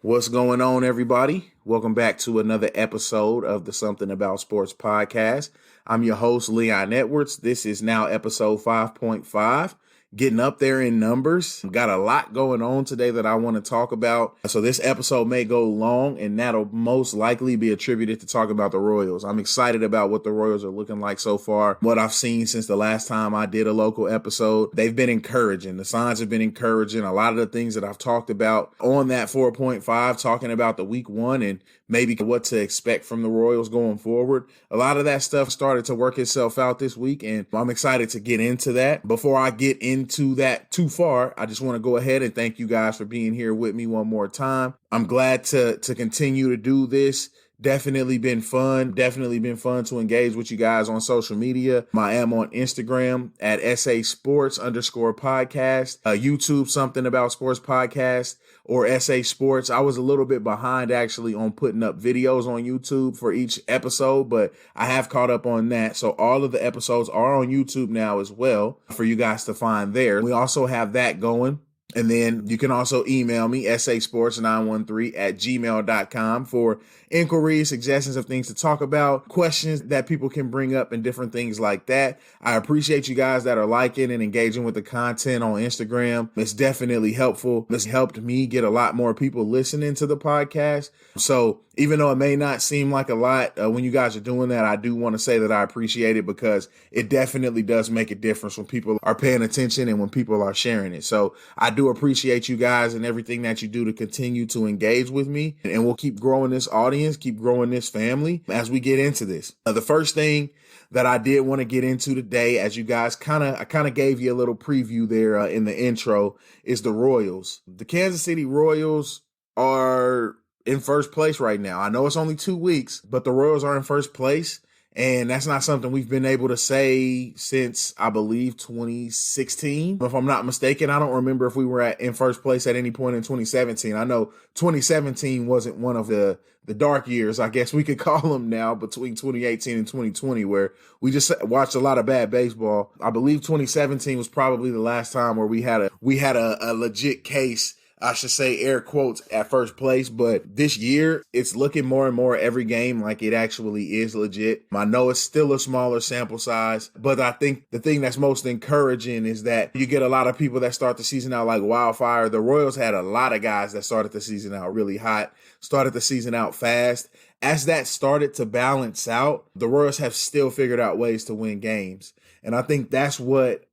What's going on, everybody? Welcome back to another episode of the Something About Sports podcast. I'm your host, Leon Edwards. This is now episode 5.5, getting up there in numbers. Got a lot going on today that I want to talk about. So this episode may go long, and that'll most likely be attributed to talk about the Royals. I'm excited about what the Royals are looking like so far. What I've seen since the last time I did a local episode, they've been encouraging. The signs have been encouraging. A lot of the things that I've talked about on that 4.5, talking about the week one and maybe what to expect from the Royals going forward. A lot of that stuff started to work itself out this week, and I'm excited to get into that. Before I get into that too far, I just want to go ahead and thank you guys for being here with me one more time. I'm glad to continue to do this. Definitely been fun to engage with you guys on social media. I am on Instagram at SA Sports _podcast, YouTube Something About Sports podcast, or SA Sports. I was a little bit behind actually on putting up videos on YouTube for each episode, but I have caught up on that. So all of the episodes are on YouTube now as well for you guys to find there. We also have that going. And then you can also email me, sasports913@gmail.com for inquiries, suggestions of things to talk about, questions that people can bring up, and different things like that. I appreciate you guys that are liking and engaging with the content on Instagram. It's definitely helpful. It's helped me get a lot more people listening to the podcast. So even though it may not seem like a lot when you guys are doing that, I do want to say that I appreciate it because it definitely does make a difference when people are paying attention and when people are sharing it. So I do appreciate you guys and everything that you do to continue to engage with me. And we'll keep growing this audience, keep growing this family as we get into this. The first thing that I did want to get into today, as you guys I kind of gave you a little preview there in the intro, is the Royals. The Kansas City Royals are in first place right now. I know it's only 2 weeks, but the Royals are in first place. And that's not something we've been able to say since, I believe, 2016. If I'm not mistaken, I don't remember if we were in first place at any point in 2017. I know 2017 wasn't one of the dark years, I guess we could call them now, between 2018 and 2020, where we just watched a lot of bad baseball. I believe 2017 was probably the last time where we had a legit case, I should say, air quotes, at first place. But this year, it's looking more and more every game like it actually is legit. I know it's still a smaller sample size, but I think the thing that's most encouraging is that you get a lot of people that start the season out like wildfire. The Royals had a lot of guys that started the season out really hot, started the season out fast. As that started to balance out, the Royals have still figured out ways to win games. And I think that's what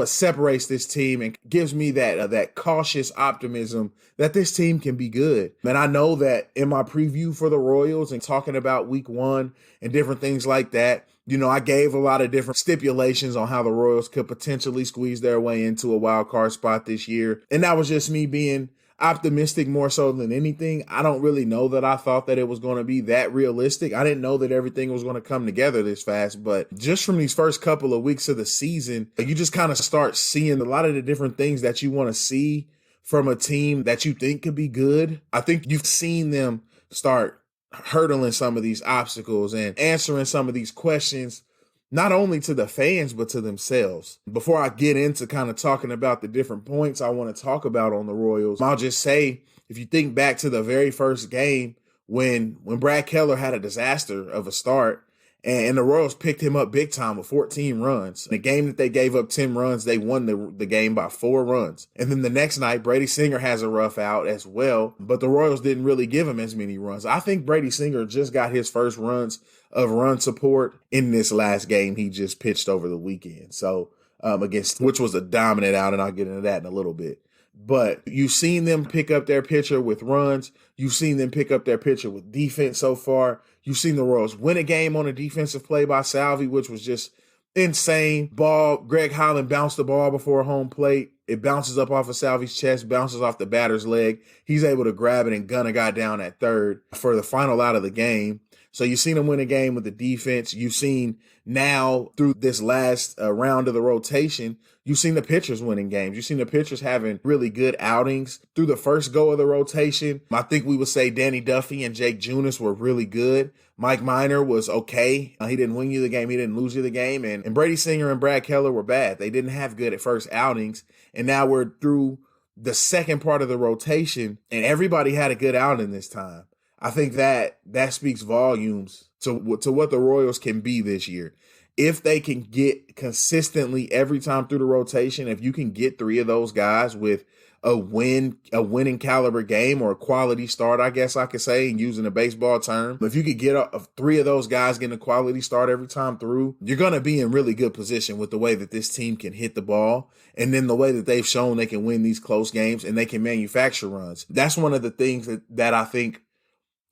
separates this team and gives me that cautious optimism that this team can be good. And I know that in my preview for the Royals and talking about week one and different things like that, I gave a lot of different stipulations on how the Royals could potentially squeeze their way into a wild card spot this year. And that was just me being optimistic more so than anything. I don't really know that I thought that it was going to be that realistic. I didn't know that everything was going to come together this fast, but just from these first couple of weeks of the season, you just kind of start seeing a lot of the different things that you want to see from a team that you think could be good. I think you've seen them start hurdling some of these obstacles and answering some of these questions, not only to the fans, but to themselves. Before I get into kind of talking about the different points I want to talk about on the Royals, I'll just say, if you think back to the very first game when Brad Keller had a disaster of a start and the Royals picked him up big time with 14 runs. In a game that they gave up 10 runs, they won the game by 4 runs. And then the next night, Brady Singer has a rough out as well, but the Royals didn't really give him as many runs. I think Brady Singer just got his first runs of run support in this last game he just pitched over the weekend. So which was a dominant out, and I'll get into that in a little bit. But you've seen them pick up their pitcher with runs. You've seen them pick up their pitcher with defense so far. You've seen the Royals win a game on a defensive play by Salvi, which was just insane. Greg Holland bounced the ball before home plate. It bounces up off of Salvi's chest, bounces off the batter's leg. He's able to grab it and gun a guy down at third for the final out of the game. So you've seen him win a game with the defense. You've seen now through this last round of the rotation, you've seen the pitchers winning games. You've seen the pitchers having really good outings through the first go of the rotation. I think we would say Danny Duffy and Jake Junis were really good. Mike Minor was okay. He didn't win you the game. He didn't lose you the game. And Brady Singer and Brad Keller were bad. They didn't have good at first outings. And now we're through the second part of the rotation, and everybody had a good outing this time. I think that speaks volumes to what the Royals can be this year. If they can get consistently every time through the rotation, if you can get three of those guys with a winning caliber game or a quality start, I guess I could say, and using a baseball term, if you could get three of those guys getting a quality start every time through, you're going to be in really good position with the way that this team can hit the ball. And then the way that they've shown they can win these close games and they can manufacture runs. That's one of the things that I think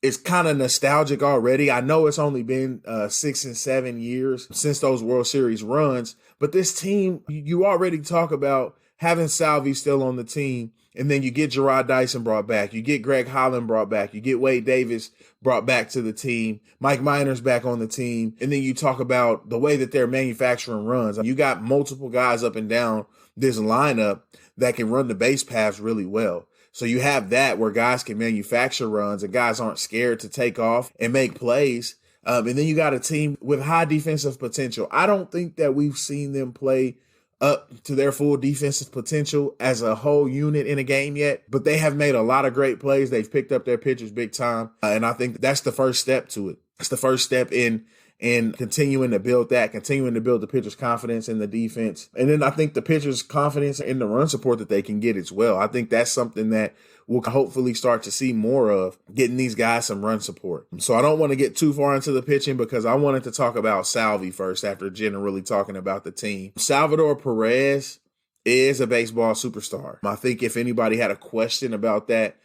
is kind of nostalgic already. I know it's only been 6 and 7 years since those World Series runs, but this team, you already talk about having Salvi still on the team, and then you get Jarrod Dyson brought back, you get Greg Holland brought back, you get Wade Davis brought back to the team, Mike Minor's back on the team, and then you talk about the way that they're manufacturing runs. You got multiple guys up and down this lineup that can run the base paths really well. So you have that where guys can manufacture runs and guys aren't scared to take off and make plays. And then you got a team with high defensive potential. I don't think that we've seen them play up to their full defensive potential as a whole unit in a game yet, but they have made a lot of great plays. They've picked up their pitchers big time. And I think that's the first step to it. It's the first step in continuing to build the pitcher's confidence in the defense. And then I think the pitcher's confidence in the run support that they can get as well. I think that's something that we'll hopefully start to see more of, getting these guys some run support. So I don't want to get too far into the pitching because I wanted to talk about Salvi first after generally talking about the team. Salvador Perez is a baseball superstar. I think if anybody had a question about that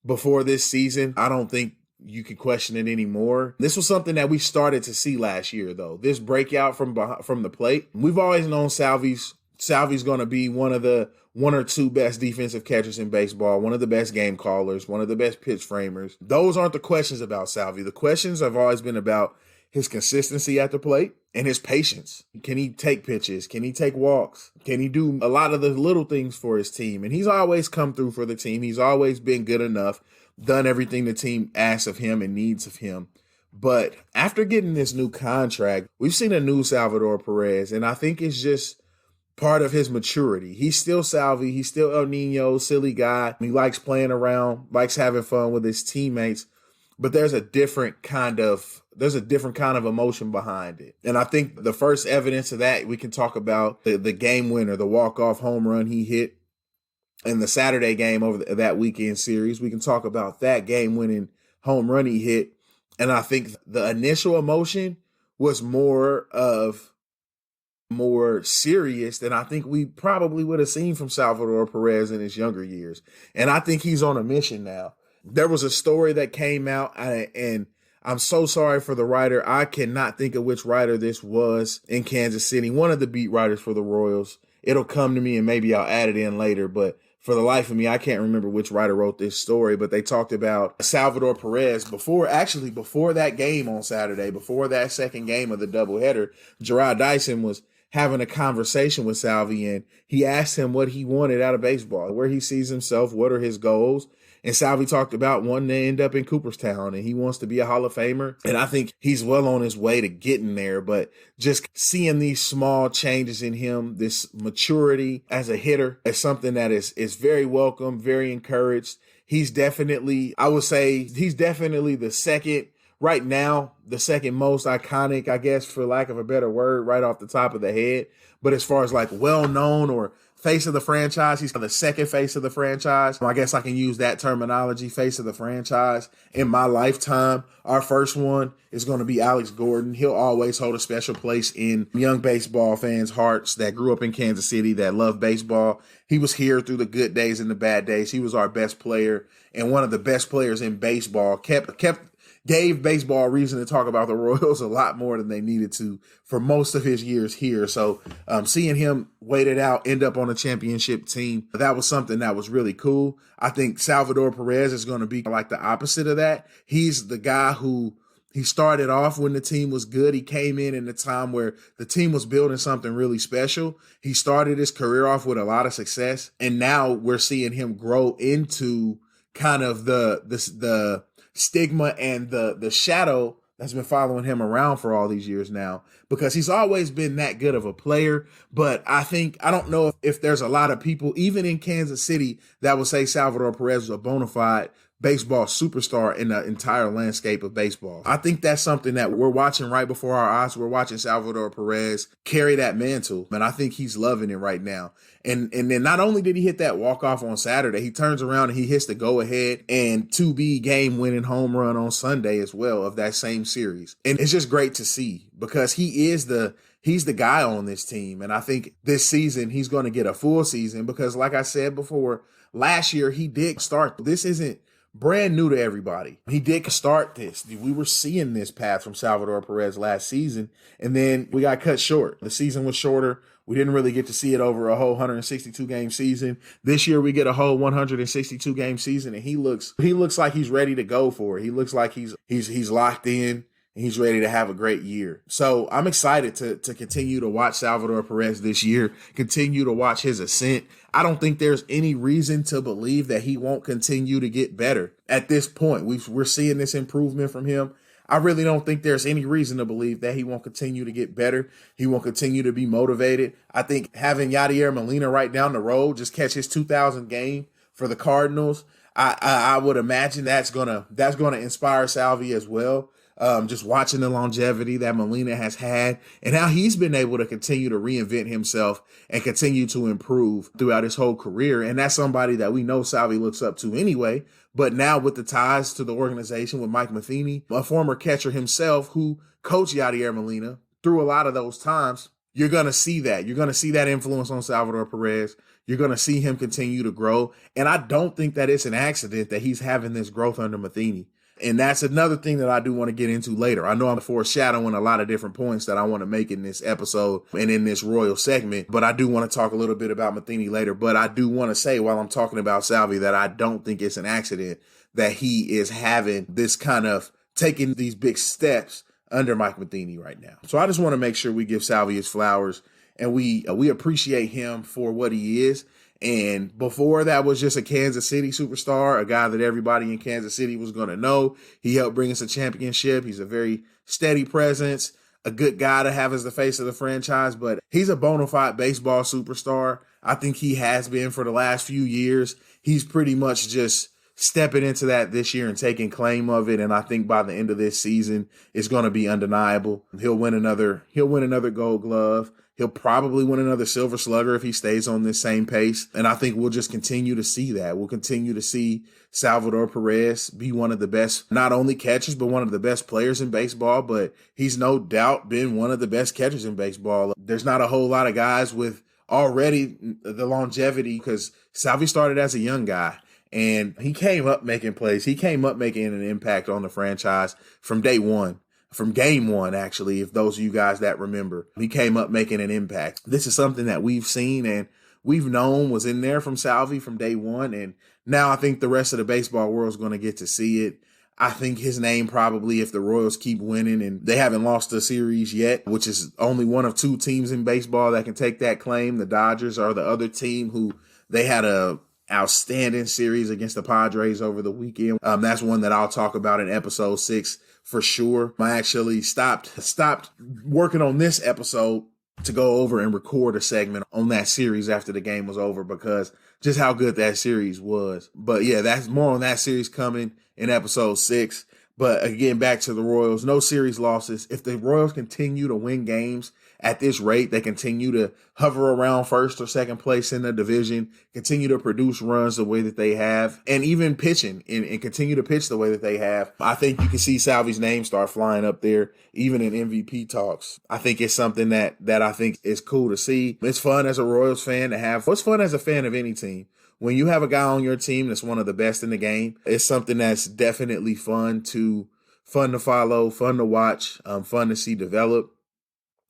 before this season, I don't think you can question it anymore. This was something that we started to see last year, though. This breakout from the plate. We've always known Salvi's going to be one of the one or two best defensive catchers in baseball, one of the best game callers, one of the best pitch framers. Those aren't the questions about Salvi. The questions have always been about his consistency at the plate and his patience. Can he take pitches? Can he take walks? Can he do a lot of the little things for his team? And he's always come through for the team. He's always been good enough, done everything the team asks of him and needs of him. But after getting this new contract, we've seen a new Salvador Perez, and I think it's just part of his maturity. He's still Salvi. He's still El Nino, silly guy. He likes playing around, likes having fun with his teammates, but there's a different kind of emotion behind it. And I think the first evidence of that, we can talk about the game winner, the walk-off home run he hit in the Saturday game over that weekend series. We can talk about that game-winning home run he hit. And I think the initial emotion was more serious than I think we probably would have seen from Salvador Perez in his younger years. And I think he's on a mission now. There was a story that came out, and I'm so sorry for the writer. I cannot think of which writer this was in Kansas City, one of the beat writers for the Royals. It'll come to me and maybe I'll add it in later, but for the life of me, I can't remember which writer wrote this story, but they talked about Salvador Perez before that game on Saturday, before that second game of the doubleheader. Jarrod Dyson was having a conversation with Salvi, and he asked him what he wanted out of baseball, where he sees himself, what are his goals. And Salvi talked about wanting to end up in Cooperstown, and he wants to be a Hall of Famer. And I think he's well on his way to getting there, but just seeing these small changes in him, this maturity as a hitter, is something that is very welcome, very encouraged. He's definitely, I would say, the second, right now, the second most iconic, I guess, for lack of a better word, right off the top of the head. But as far as like well-known or face of the franchise, he's the second face of the franchise. I guess I can use that terminology, face of the franchise. In my lifetime, our first one is going to be Alex Gordon. He'll always hold a special place in young baseball fans' hearts that grew up in Kansas City, that love baseball. He was here through the good days and the bad days. He was our best player and one of the best players in baseball. Gave baseball a reason to talk about the Royals a lot more than they needed to for most of his years here. So seeing him wait it out, end up on a championship team, that was something that was really cool. I think Salvador Perez is going to be like the opposite of that. He's the guy who he started off when the team was good. He came in a time where the team was building something really special. He started his career off with a lot of success, and now we're seeing him grow into kind of the stigma and the shadow that's been following him around for all these years now, because he's always been that good of a player. But I don't know if there's a lot of people, even in Kansas City, that would say Salvador Perez was a bona fide baseball superstar in the entire landscape of baseball. I think that's something that we're watching right before our eyes. We're watching Salvador Perez carry that mantle, and I think he's loving it right now. And then not only did he hit that walk-off on Saturday, he turns around and he hits the go-ahead and 2B game-winning home run on Sunday as well of that same series. And it's just great to see, because he's the guy on this team. And I think this season he's going to get a full season, because like I said before, last year he did start. This isn't brand new to everybody. He did start this. We were seeing this path from Salvador Perez last season, and then we got cut short. The season was shorter. We didn't really get to see it over a whole 162-game season. This year we get a whole 162-game season, and he looks like he's ready to go for it. He looks like he's locked in. And he's ready to have a great year. So I'm excited to continue to watch Salvador Perez this year, continue to watch his ascent. I don't think there's any reason to believe that he won't continue to get better. At this point, we're seeing this improvement from him. I really don't think there's any reason to believe that he won't continue to get better. He won't continue to be motivated. I think having Yadier Molina right down the road, just catch his 2,000 game for the Cardinals, I would imagine that's gonna inspire Salvi as well. Just watching the longevity that Molina has had and how he's been able to continue to reinvent himself and continue to improve throughout his whole career. And that's somebody that we know Salvi looks up to anyway. But now with the ties to the organization with Mike Matheny, a former catcher himself who coached Yadier Molina through a lot of those times, you're going to see that. You're going to see that influence on Salvador Perez. You're going to see him continue to grow. And I don't think that it's an accident that he's having this growth under Matheny. And that's another thing that I do want to get into later. I know I'm foreshadowing a lot of different points that I want to make in this episode and in this Royal segment, but I do want to talk a little bit about Matheny later. But I do want to say while I'm talking about Salvi that I don't think it's an accident that he is having this kind of taking these big steps under Mike Matheny right now. So I just want to make sure we give Salvi his flowers and we appreciate him for what he is. And before that was just a Kansas City superstar, a guy that everybody in Kansas City was going to know. He helped bring us a championship. He's a very steady presence, a good guy to have as the face of the franchise, but he's a bona fide baseball superstar. I think he has been for the last few years. He's pretty much just stepping into that this year and taking claim of it. And I think by the end of this season, it's going to be undeniable. He'll win another Gold Glove. He'll probably win another Silver Slugger if he stays on this same pace. And I think we'll just continue to see that. We'll continue to see Salvador Perez be one of the best, not only catchers, but one of the best players in baseball. But he's no doubt been one of the best catchers in baseball. There's not a whole lot of guys with already the longevity, because Salvi started as a young guy. And he came up making plays. He came up making an impact on the franchise from day one. From game one, actually, if those of you guys that remember, he came up making an impact. This is something that we've seen and we've known was in there from Salvi from day one. And now I think the rest of the baseball world is going to get to see it. I think his name probably, if the Royals keep winning and they haven't lost a series yet, which is only one of two teams in baseball that can take that claim. The Dodgers are the other team who they had a outstanding series against the Padres over the weekend. That's one that I'll talk about in episode 6. For sure. I actually stopped working on this episode to go over and record a segment on that series after the game was over, because just how good that series was. But yeah, that's more on that series coming in episode 6. But again, back to the Royals, no series losses. If the Royals continue to win games at this rate, they continue to hover around first or second place in the division, continue to produce runs the way that they have, and even pitching and continue to pitch the way that they have, I think you can see Salvi's name start flying up there, even in MVP talks. I think it's something that I think is cool to see. It's fun as a Royals fan to have. It's fun as a fan of any team. When you have a guy on your team that's one of the best in the game, it's something that's definitely fun to follow, fun to watch, fun to see develop.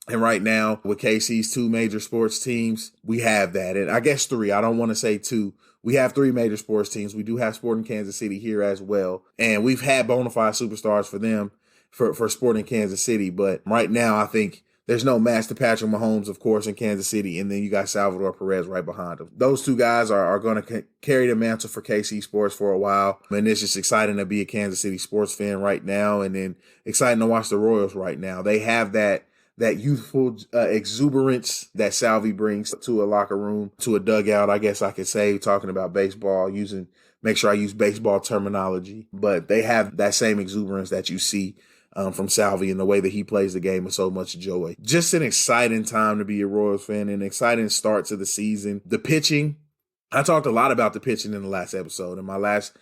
And right now, with KC's 2 major sports teams, we have that. And I guess 3. I don't want to say 2. We have 3 major sports teams. We do have Sporting Kansas City here as well. And we've had bona fide superstars for them for Sporting Kansas City. But right now, I think there's no match to Patrick Mahomes, of course, in Kansas City, and then you got Salvador Perez right behind him. Those two guys are going to carry the mantle for KC Sports for a while, and it's just exciting to be a Kansas City sports fan right now, and then exciting to watch the Royals right now. They have that youthful exuberance that Salvi brings to a locker room, to a dugout, I guess I could say, talking about baseball, make sure I use baseball terminology, but they have that same exuberance that you see from Salvi and the way that he plays the game with so much joy. Just an exciting time to be a Royals fan, an exciting start to the season. The pitching, I talked a lot about the pitching in the last episode. In my last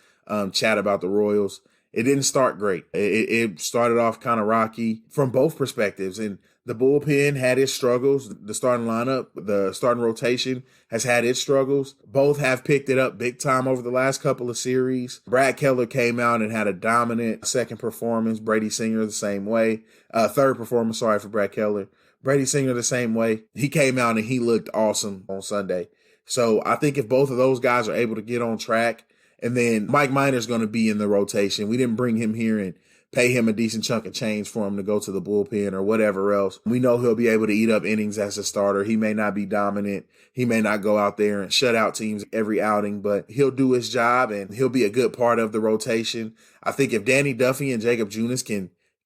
chat about the Royals, it didn't start great. It started off kind of rocky from both perspectives, and the bullpen had its struggles. The starting lineup, the starting rotation has had its struggles. Both have picked it up big time over the last couple of series. Brad Keller came out and had a dominant second performance. Brady Singer the same way. Third performance, sorry, for Brad Keller. Brady Singer the same way. He came out and he looked awesome on Sunday. So I think if both of those guys are able to get on track, and then Mike Minor's going to be in the rotation. We didn't bring him here and pay him a decent chunk of change for him to go to the bullpen or whatever else. We know he'll be able to eat up innings as a starter. He may not be dominant. He may not go out there and shut out teams every outing, but he'll do his job and he'll be a good part of the rotation. I think if Danny Duffy and Jacob Junis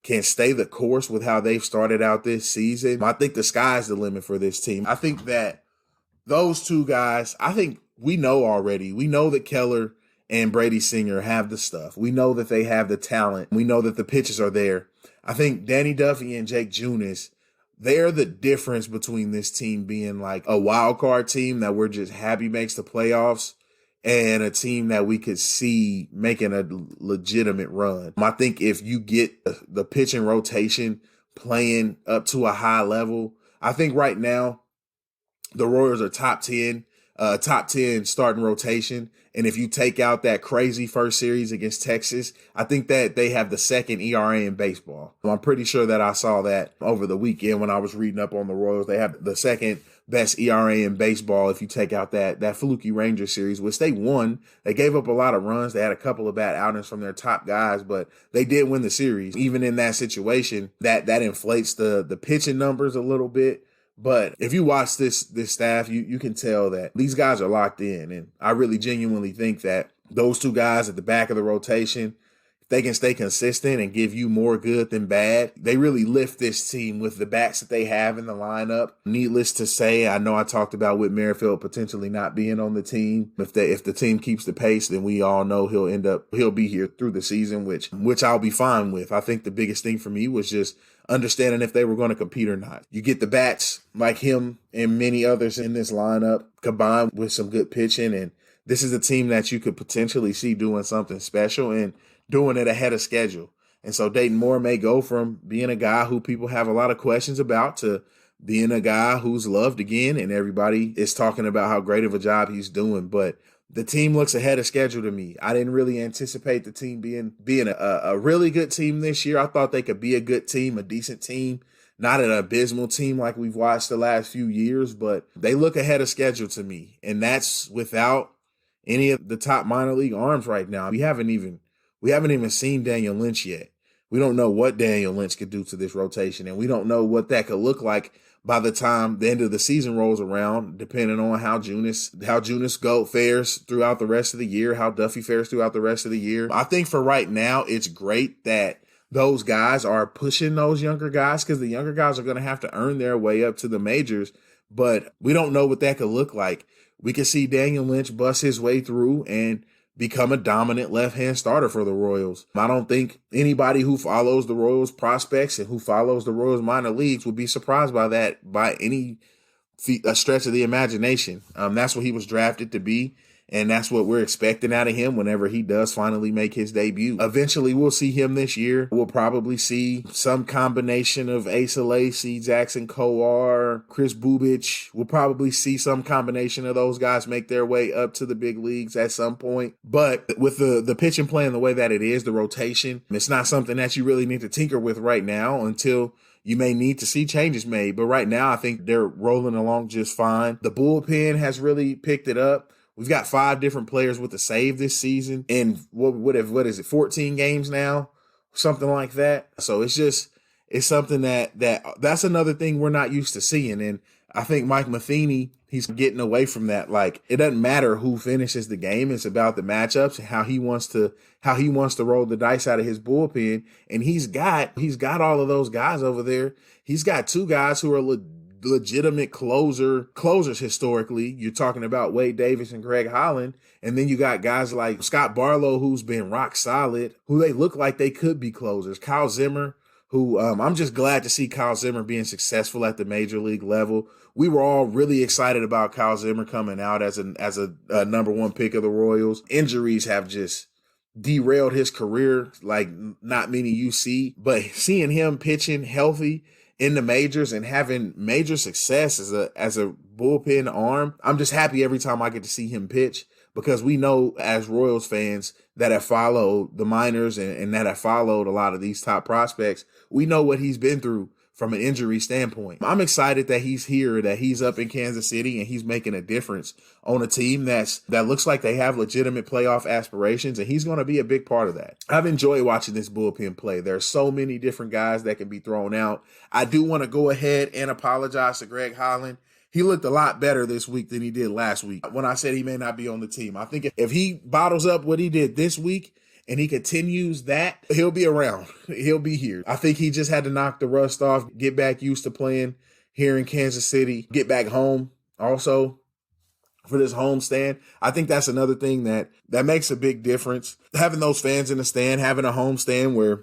can stay the course with how they've started out this season, I think the sky's the limit for this team. I think that those two guys, I think we know already. We know that Keller and Brady Singer have the stuff. We know that they have the talent. We know that the pitches are there. I think Danny Duffy and Jake Junis, they're the difference between this team being like a wild card team that we're just happy makes the playoffs and a team that we could see making a legitimate run. I think if you get the pitching rotation playing up to a high level, I think right now the Royals are top 10 starting rotation. And if you take out that crazy first series against Texas, I think that they have the second ERA in baseball. I'm pretty sure that I saw that over the weekend when I was reading up on the Royals. They have the second best ERA in baseball if you take out that fluky Ranger series, which they won. They gave up a lot of runs. They had a couple of bad outings from their top guys, but they did win the series. Even in that situation, that inflates the pitching numbers a little bit. But if you watch this staff, you can tell that these guys are locked in. And I really genuinely think that those two guys at the back of the rotation, if they can stay consistent and give you more good than bad, they really lift this team with the bats that they have in the lineup. Needless to say, I know I talked about Whit Merrifield potentially not being on the team. If the team keeps the pace, then we all know he'll be here through the season, which I'll be fine with. I think the biggest thing for me was just understanding if they were going to compete or not. You get the bats like him and many others in this lineup combined with some good pitching, and this is a team that you could potentially see doing something special and doing it ahead of schedule. And so Dayton Moore may go from being a guy who people have a lot of questions about to being a guy who's loved again, and everybody is talking about how great of a job he's doing. But the team looks ahead of schedule to me. I didn't really anticipate the team being a really good team this year. I thought they could be a good team, a decent team, not an abysmal team like we've watched the last few years, but they look ahead of schedule to me. And that's without any of the top minor league arms right now. We haven't even seen Daniel Lynch yet. We don't know what Daniel Lynch could do to this rotation, and we don't know what that could look like by the time the end of the season rolls around, depending on how Junis fares throughout the rest of the year, how Duffy fares throughout the rest of the year. I think for right now, it's great that those guys are pushing those younger guys, because the younger guys are going to have to earn their way up to the majors, but we don't know what that could look like. We could see Daniel Lynch bust his way through and become a dominant left-hand starter for the Royals. I don't think anybody who follows the Royals prospects and who follows the Royals minor leagues would be surprised by that by any stretch of the imagination. That's what he was drafted to be, and that's what we're expecting out of him whenever he does finally make his debut. Eventually, we'll see him this year. We'll probably see some combination of Asa Lacy, Jackson Kowar, Chris Bubich. We'll probably see some combination of those guys make their way up to the big leagues at some point. But with the pitching playing the way that it is, the rotation, it's not something that you really need to tinker with right now until you may need to see changes made. But right now, I think they're rolling along just fine. The bullpen has really picked it up. We've got 5 different players with a save this season in what is it, 14 games now? Something like that. So it's is something that's another thing we're not used to seeing. And I think Mike Matheny, he's getting away from that. Like, it doesn't matter who finishes the game. It's about the matchups and how he wants to roll the dice out of his bullpen. And he's got all of those guys over there. He's got two guys who are legitimate closers historically. You're talking about Wade Davis and Greg Holland. And then you got guys like Scott Barlow, who's been rock solid, who they look like they could be closers. Kyle Zimmer, who I'm just glad to see Kyle Zimmer being successful at the major league level. We were all really excited about Kyle Zimmer coming out as a number one pick of the Royals. Injuries have just derailed his career like not many you see, but seeing him pitching healthy in the majors and having major success as a bullpen arm, I'm just happy every time I get to see him pitch, because we know as Royals fans that have followed the minors and that have followed a lot of these top prospects, we know what he's been through from an injury standpoint. I'm excited that he's here, that he's up in Kansas City and he's making a difference on a team that looks like they have legitimate playoff aspirations, and he's going to be a big part of that. I've enjoyed watching this bullpen play. There are so many different guys that can be thrown out. I do want to go ahead and apologize to Greg Holland. He looked a lot better this week than he did last week when I said he may not be on the team. I think if he bottles up what he did this week and he continues that, he'll be around. He'll be here. I think he just had to knock the rust off, get back used to playing here in Kansas City, get back home also for this home stand. I think that's another thing that makes a big difference. Having those fans in the stand, having a home stand where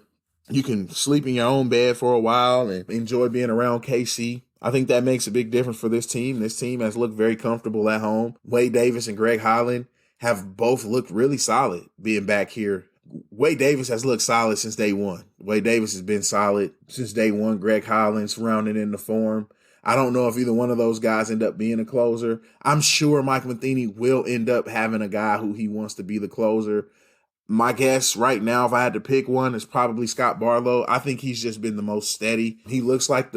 you can sleep in your own bed for a while and enjoy being around KC. I think that makes a big difference for this team. This team has looked very comfortable at home. Wade Davis and Greg Holland have both looked really solid being back here. Wade Davis has looked solid since day one. Wade Davis has been solid since day one. Greg Holland's rounded in the form. I don't know if either one of those guys end up being a closer. I'm sure Mike Matheny will end up having a guy who he wants to be the closer. My guess right now, if I had to pick one, is probably Scott Barlow. I think he's just been the most steady. He looks like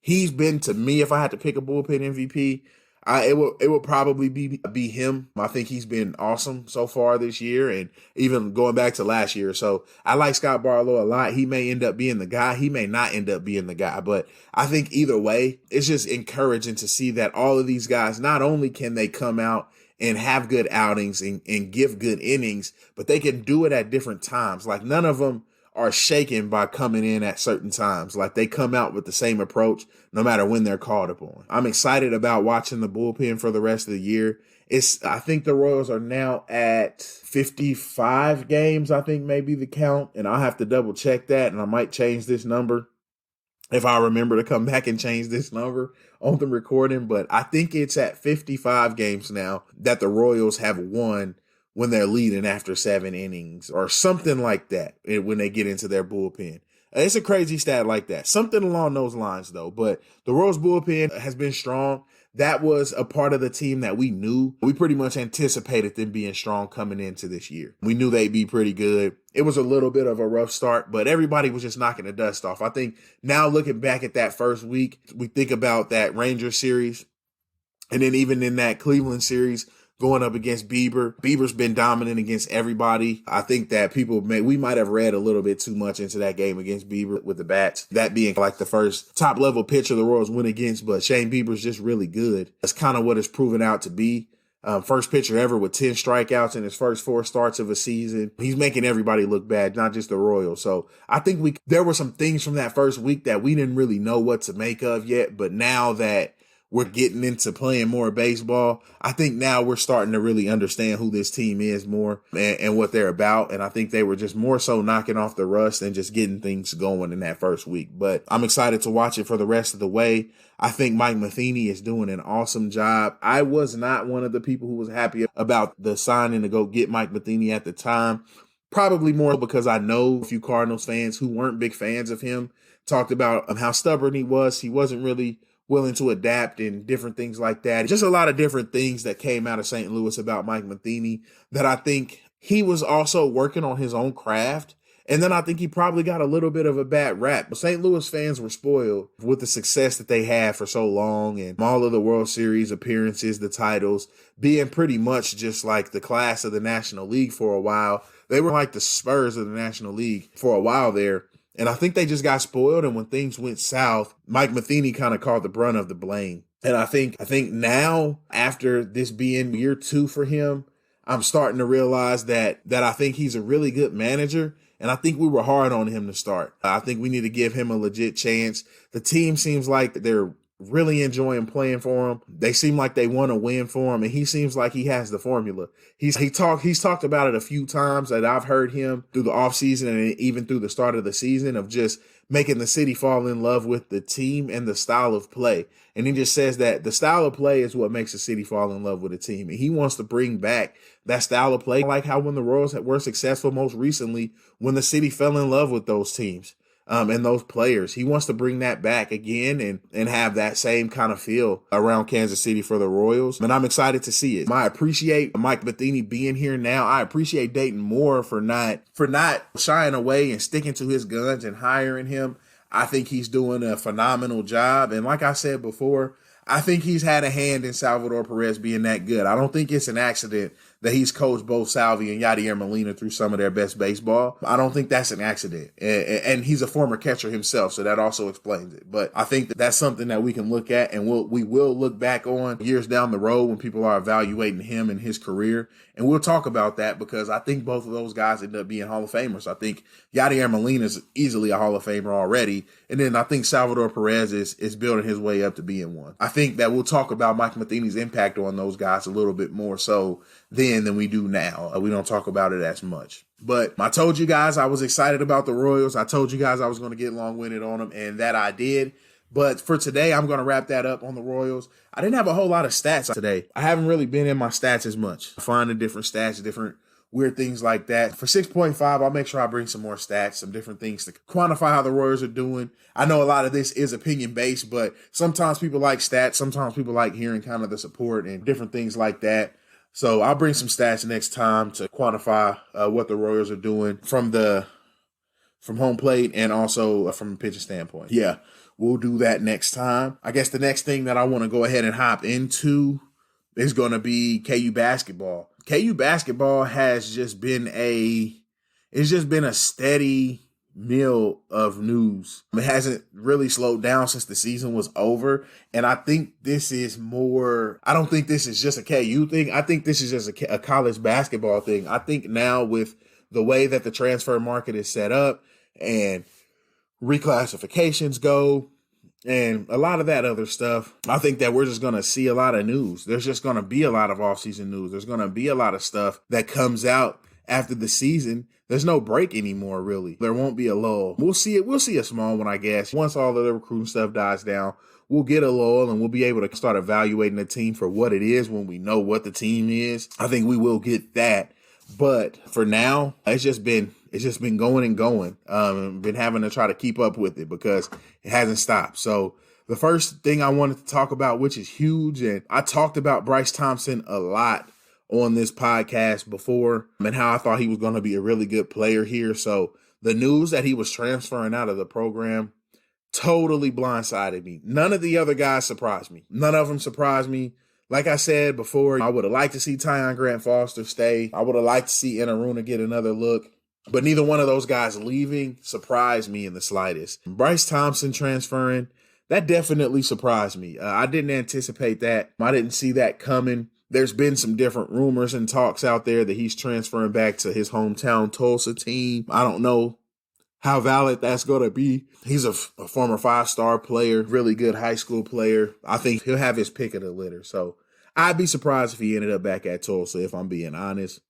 he's been, to me, if I had to pick a bullpen MVP, it would probably be him. I think he's been awesome so far this year, and even going back to last year. So I like Scott Barlow a lot. He may end up being the guy. He may not end up being the guy. But I think either way, it's just encouraging to see that all of these guys, not only can they come out and have good outings and give good innings, but they can do it at different times. Like, none of them are shaken by coming in at certain times. Like, they come out with the same approach no matter when they're called upon. I'm excited about watching the bullpen for the rest of the year. I think the Royals are now at 55 games, I think may be the count. And I'll have to double check that, and I might change this number if I remember to come back and change this number on the recording. But I think it's at 55 games now that the Royals have won when they're leading after 7 innings or something like that when they get into their bullpen. It's a crazy stat like that. Something along those lines, though. But the Royals bullpen has been strong. That was a part of the team that we knew. We pretty much anticipated them being strong coming into this year. We knew they'd be pretty good. It was a little bit of a rough start, but everybody was just knocking the dust off. I think now looking back at that first week, we think about that Rangers series, and then even in that Cleveland series, going up against Bieber. Bieber's been dominant against everybody. I think that we might have read a little bit too much into that game against Bieber with the bats. That being like the first top level pitcher the Royals went against, but Shane Bieber's just really good. That's kind of what it's proven out to be. First pitcher ever with 10 strikeouts in his first 4 starts of a season. He's making everybody look bad, not just the Royals. So I think there were some things from that first week that we didn't really know what to make of yet, but now that we're getting into playing more baseball, I think now we're starting to really understand who this team is more and what they're about. And I think they were just more so knocking off the rust and just getting things going in that first week. But I'm excited to watch it for the rest of the way. I think Mike Matheny is doing an awesome job. I was not one of the people who was happy about the signing to go get Mike Matheny at the time. Probably more because I know a few Cardinals fans who weren't big fans of him talked about how stubborn he was. He wasn't really willing to adapt and different things like that. Just a lot of different things that came out of St. Louis about Mike Matheny that I think he was also working on his own craft. And then I think he probably got a little bit of a bad rap. But St. Louis fans were spoiled with the success that they had for so long and all of the World Series appearances, the titles, being pretty much just like the class of the National League for a while. They were like the Spurs of the National League for a while there. And I think they just got spoiled. And when things went south, Mike Matheny kind of caught the brunt of the blame. And I think now, after this being year 2 for him, I'm starting to realize that I think he's a really good manager. And I think we were hard on him to start. I think we need to give him a legit chance. The team seems like they're really enjoying playing for him. They seem like they want to win for him, and he seems like he has the formula. He's talked about it a few times that I've heard him through the offseason and even through the start of the season, of just making the city fall in love with the team and the style of play. And he just says that the style of play is what makes the city fall in love with a team. And he wants to bring back that style of play, like how when the Royals were successful most recently, when the city fell in love with those teams. And those players. He wants to bring that back again and have that same kind of feel around Kansas City for the Royals. And I'm excited to see it. I appreciate Mike Matheny being here now. I appreciate Dayton Moore for not shying away and sticking to his guns and hiring him. I think he's doing a phenomenal job. And like I said before, I think he's had a hand in Salvador Perez being that good. I don't think it's an accident that he's coached both Salvi and Yadier Molina through some of their best baseball. I don't think that's an accident. And he's a former catcher himself, so that also explains it. But I think that's something that we can look at, and we will look back on years down the road when people are evaluating him and his career. And we'll talk about that, because I think both of those guys end up being Hall of Famers. I think Yadier Molina is easily a Hall of Famer already. And then I think Salvador Perez is building his way up to being one. I think that we'll talk about Mike Matheny's impact on those guys a little bit more so then than we do now. We don't talk about it as much. But I told you guys I was excited about the Royals. I told you guys I was going to get long-winded on them, and that I did. But for today, I'm going to wrap that up on the Royals. I didn't have a whole lot of stats today. I haven't really been in my stats as much. Finding different stats, different weird things like that. For 6.5, I'll make sure I bring some more stats, some different things to quantify how the Royals are doing. I know a lot of this is opinion-based, but sometimes people like stats. Sometimes people like hearing kind of the support and different things like that. So I'll bring some stats next time to quantify what the Royals are doing from home plate and also from a pitching standpoint. Yeah, we'll do that next time. I guess the next thing that I want to go ahead and hop into is going to be KU basketball. KU basketball has just been a steady meal of news. It hasn't really slowed down since the season was over. And I think this is I don't think this is just a KU thing. I think this is just a college basketball thing. I think now with the way that the transfer market is set up and reclassifications go and a lot of that other stuff, I think that we're just going to see a lot of news. There's just going to be a lot of offseason news. There's going to be a lot of stuff that comes out after the season. There's no break anymore, really. There won't be a lull. We'll see a small one, I guess. Once all of the recruiting stuff dies down, we'll get a lull and we'll be able to start evaluating the team for what it is when we know what the team is. I think we will get that. But for now, it's just been going and going. Been having to try to keep up with it because it hasn't stopped. So the first thing I wanted to talk about, which is huge, and I talked about Bryce Thompson a lot on this podcast before and how I thought he was going to be a really good player here. So the news that he was transferring out of the program totally blindsided me. None of the other guys surprised me. None of them surprised me. Like I said before, I would have liked to see Tyon Grant Foster stay. I would have liked to see Enaruna get another look. But neither one of those guys leaving surprised me in the slightest. Bryce Thompson transferring, that definitely surprised me. I didn't anticipate that. I didn't see that coming. There's been some different rumors and talks out there that he's transferring back to his hometown Tulsa team. I don't know how valid that's going to be. He's a former 5-star player, really good high school player. I think he'll have his pick of the litter. So I'd be surprised if he ended up back at Tulsa, if I'm being honest,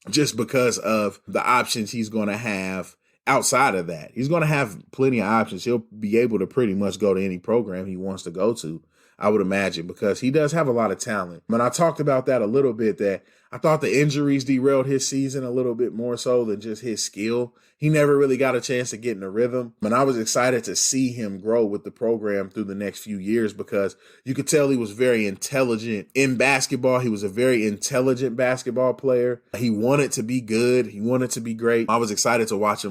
just because of the options he's going to have outside of that. He's going to have plenty of options. He'll be able to pretty much go to any program he wants to go to, I would imagine, because he does have a lot of talent. But I talked about that a little bit, that I thought the injuries derailed his season a little bit more so than just his skill. He never really got a chance to get in a rhythm. And I was excited to see him grow with the program through the next few years because you could tell he was very intelligent in basketball. He was a very intelligent basketball player. He wanted to be good. He wanted to be great. I was excited to watch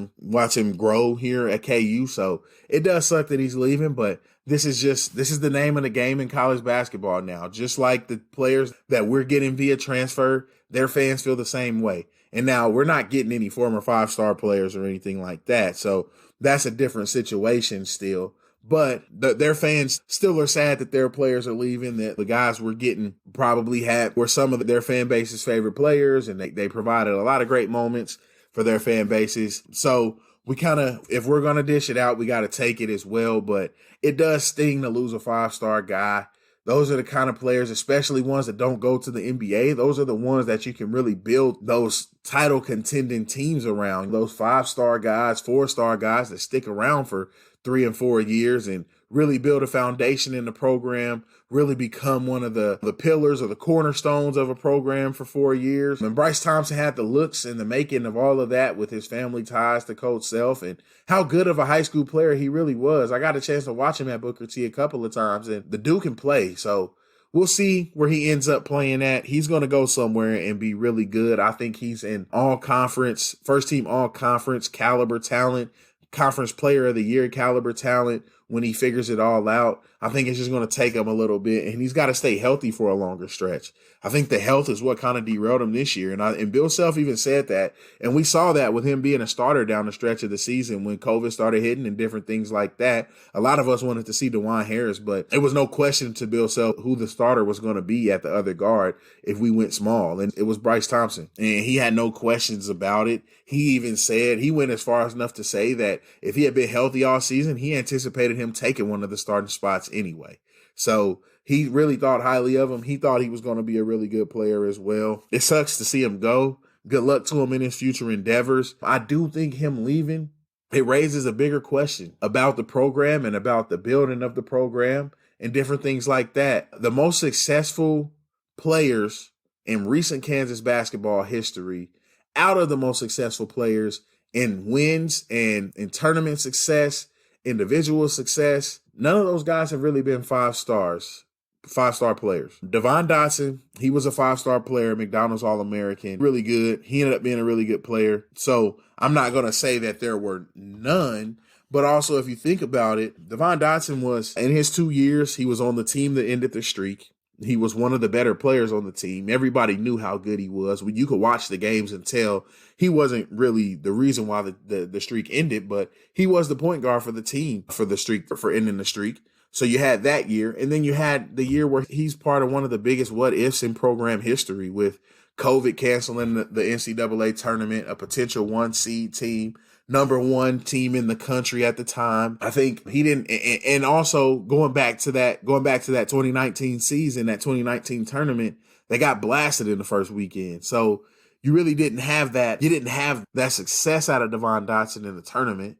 him grow here at KU. So it does suck that he's leaving, but this is the name of the game in college basketball now. Just like the players that we're getting via transfer, their fans feel the same way. And now we're not getting any former 5-star players or anything like that. So that's a different situation still. But their fans still are sad that their players are leaving, that the guys we're getting probably were some of their fan base's favorite players, and they provided a lot of great moments for their fan bases. So we kind of, if we're going to dish it out, we got to take it as well. But it does sting to lose a 5-star guy. Those are the kind of players, especially ones that don't go to the NBA. Those are the ones that you can really build those title contending teams around. Those 5-star guys, 4-star guys that stick around for 3 and 4 years and really build a foundation in the program, really become one of the pillars or the cornerstones of a program for 4 years. And Bryce Thompson had the looks and the making of all of that with his family ties to Coach Self and how good of a high school player he really was. I got a chance to watch him at Booker T a couple of times, and the dude can play. So we'll see where he ends up playing at. He's going to go somewhere and be really good. I think he's an all-conference, first-team all-conference caliber talent, conference player of the year caliber talent when he figures it all out. I think it's just going to take him a little bit, and he's got to stay healthy for a longer stretch. I think the health is what kind of derailed him this year, and Bill Self even said that, and we saw that with him being a starter down the stretch of the season when COVID started hitting and different things like that. A lot of us wanted to see DeJuan Harris, but it was no question to Bill Self who the starter was going to be at the other guard if we went small, and it was Bryce Thompson, and he had no questions about it. He even said, he went as far as enough to say that if he had been healthy all season, he anticipated him taking one of the starting spots anyway. So he really thought highly of him. He thought he was going to be a really good player as well. It sucks to see him go. Good luck to him in his future endeavors. I do think him leaving, it raises a bigger question about the program and about the building of the program and different things like that. The most successful players in recent Kansas basketball history, out of the most successful players in wins and in tournament success, individual success, none of those guys have really been 5-star players. Devon Dotson, he was a 5-star player, McDonald's All-American, really good. He ended up being a really good player. So I'm not going to say that there were none, but also if you think about it, Devon Dotson was, in his 2 years, he was on the team that ended the streak. He was one of the better players on the team. Everybody knew how good he was. You could watch the games and tell he wasn't really the reason why the streak ended, but he was the point guard for the team for the streak, for ending the streak. So you had that year. And then you had the year where he's part of one of the biggest what-ifs in program history with COVID canceling the NCAA tournament, a potential 1-seed team, number 1 team in the country at the time. I think he didn't, and also going back to that 2019 season, that 2019 tournament, they got blasted in the first weekend. So you really didn't have that. You didn't have that success out of Devon Dotson in the tournament.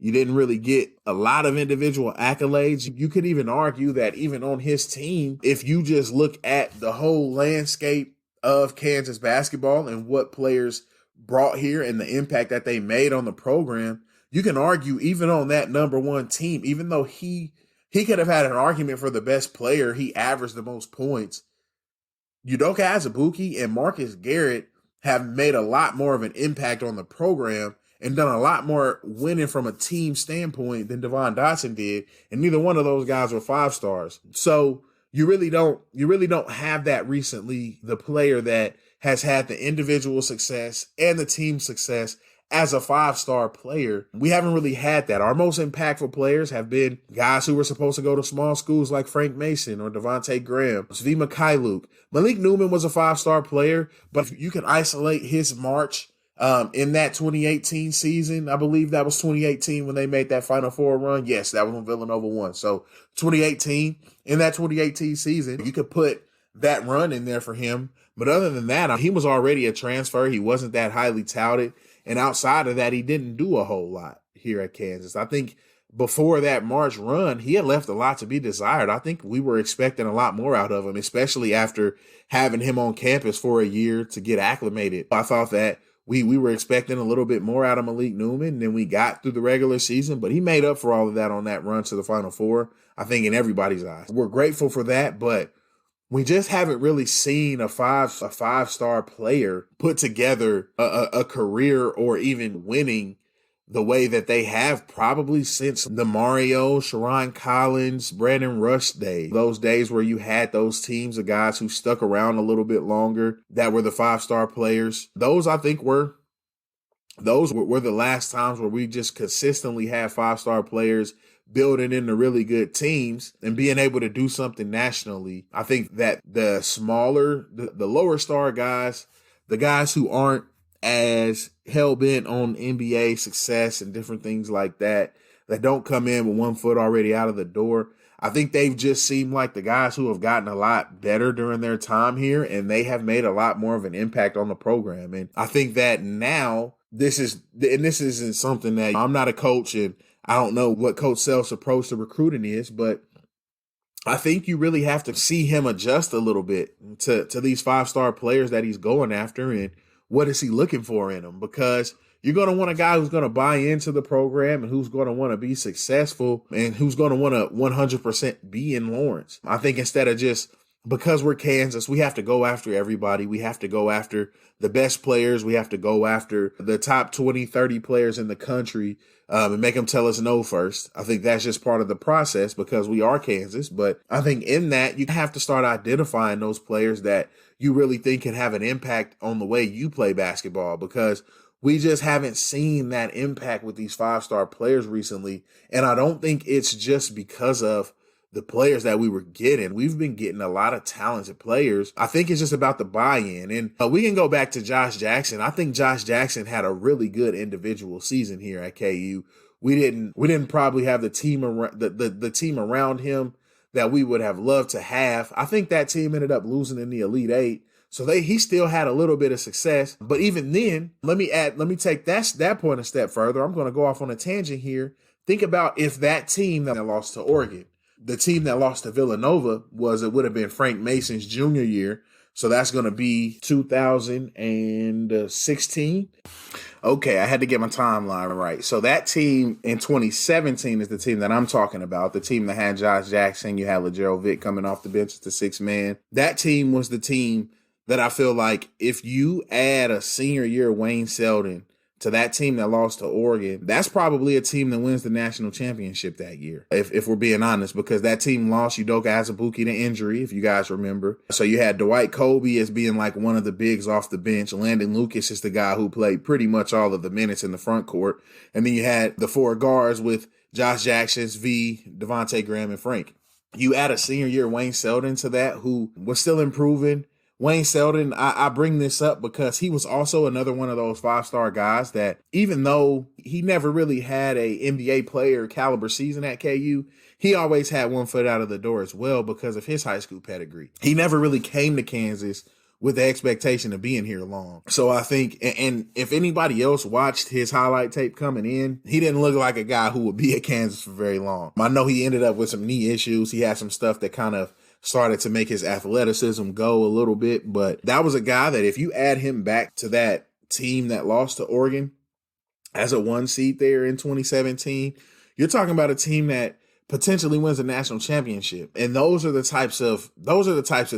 You didn't really get a lot of individual accolades. You could even argue that even on his team, if you just look at the whole landscape of Kansas basketball and what players brought here and the impact that they made on the program, you can argue even on that number 1 team, even though he could have had an argument for the best player, he averaged the most points. Udoka Azubuike and Marcus Garrett have made a lot more of an impact on the program and done a lot more winning from a team standpoint than Devon Dotson did, and neither one of those guys were 5-stars. So you really don't have that recently, the player that has had the individual success and the team success as a 5-star player. We haven't really had that. Our most impactful players have been guys who were supposed to go to small schools like Frank Mason or Devontae Graham, Svi Mikhailuk. Malik Newman was a 5-star player, but you can isolate his march in that 2018 season. I believe that was 2018 when they made that Final Four run. Yes, that was when Villanova won. So 2018, in that 2018 season, you could put that run in there for him. But other than that, he was already a transfer. He wasn't that highly touted. And outside of that, he didn't do a whole lot here at Kansas. I think before that March run, he had left a lot to be desired. I think we were expecting a lot more out of him, especially after having him on campus for a year to get acclimated. I thought that we were expecting a little bit more out of Malik Newman than we got through the regular season, but he made up for all of that on that run to the Final Four, I think, in everybody's eyes. We're grateful for that, but we just haven't really seen a five-star player put together a career or even winning the way that they have probably since the Mario, Sharon Collins, Brandon Rush days. Those days where you had those teams of guys who stuck around a little bit longer that were the 5-star players. Those, I think, were the last times where we just consistently had 5-star players building into really good teams and being able to do something nationally. I think that the smaller, the lower star guys, the guys who aren't as hell-bent on NBA success and different things like that don't come in with one foot already out of the door, I think they've just seemed like the guys who have gotten a lot better during their time here, and they have made a lot more of an impact on the program. And I think that now this isn't something that I'm not a coach, and I don't know what Coach Self's approach to recruiting is, but I think you really have to see him adjust a little bit to these 5-star players that he's going after, and what is he looking for in them? Because you're going to want a guy who's going to buy into the program and who's going to want to be successful and who's going to want to 100% be in Lawrence. I think instead of just, because we're Kansas, we have to go after everybody. We have to go after the best players. We have to go after the top 20, 30 players in the country and make them tell us no first. I think that's just part of the process because we are Kansas. But I think in that, you have to start identifying those players that you really think can have an impact on the way you play basketball, because we just haven't seen that impact with these 5-star players recently. And I don't think it's just because of the players that we were getting. We've been getting a lot of talented players. I think it's just about the buy-in. And we can go back to Josh Jackson. I think Josh Jackson had a really good individual season here at KU. We didn't probably have the team around the team around him that we would have loved to have. I think that team ended up losing in the Elite Eight. So he still had a little bit of success. But even then, let me take that point a step further. I'm going to go off on a tangent here. Think about if that team that lost to Oregon, the team that lost to Villanova would have been Frank Mason's junior year. So that's going to be 2016. Okay, I had to get my timeline right. So that team in 2017 is the team that I'm talking about, the team that had Josh Jackson. You had LaGerald Vick coming off the bench as the 6th man. That team was the team that I feel like if you add a senior year Wayne Selden to that team that lost to Oregon, that's probably a team that wins the national championship that year, if we're being honest, because that team lost Udoka Azubuike to injury, if you guys remember. So you had Dwight Colby as being like one of the bigs off the bench. Landon Lucas is the guy who played pretty much all of the minutes in the front court. And then you had the 4 guards with Josh Jackson, V, Devontae Graham, and Frank. You add a senior year Wayne Selden to that, who was still improving. Wayne Selden, I bring this up because he was also another one of those 5-star guys that, even though he never really had a NBA player caliber season at KU, he always had one foot out of the door as well because of his high school pedigree. He never really came to Kansas with the expectation of being here long. So I think, and if anybody else watched his highlight tape coming in, he didn't look like a guy who would be at Kansas for very long. I know he ended up with some knee issues. He had some stuff that kind of started to make his athleticism go a little bit, but that was a guy that if you add him back to that team that lost to Oregon as a 1 seed there in 2017, you're talking about a team that potentially wins a national championship. And those are the types of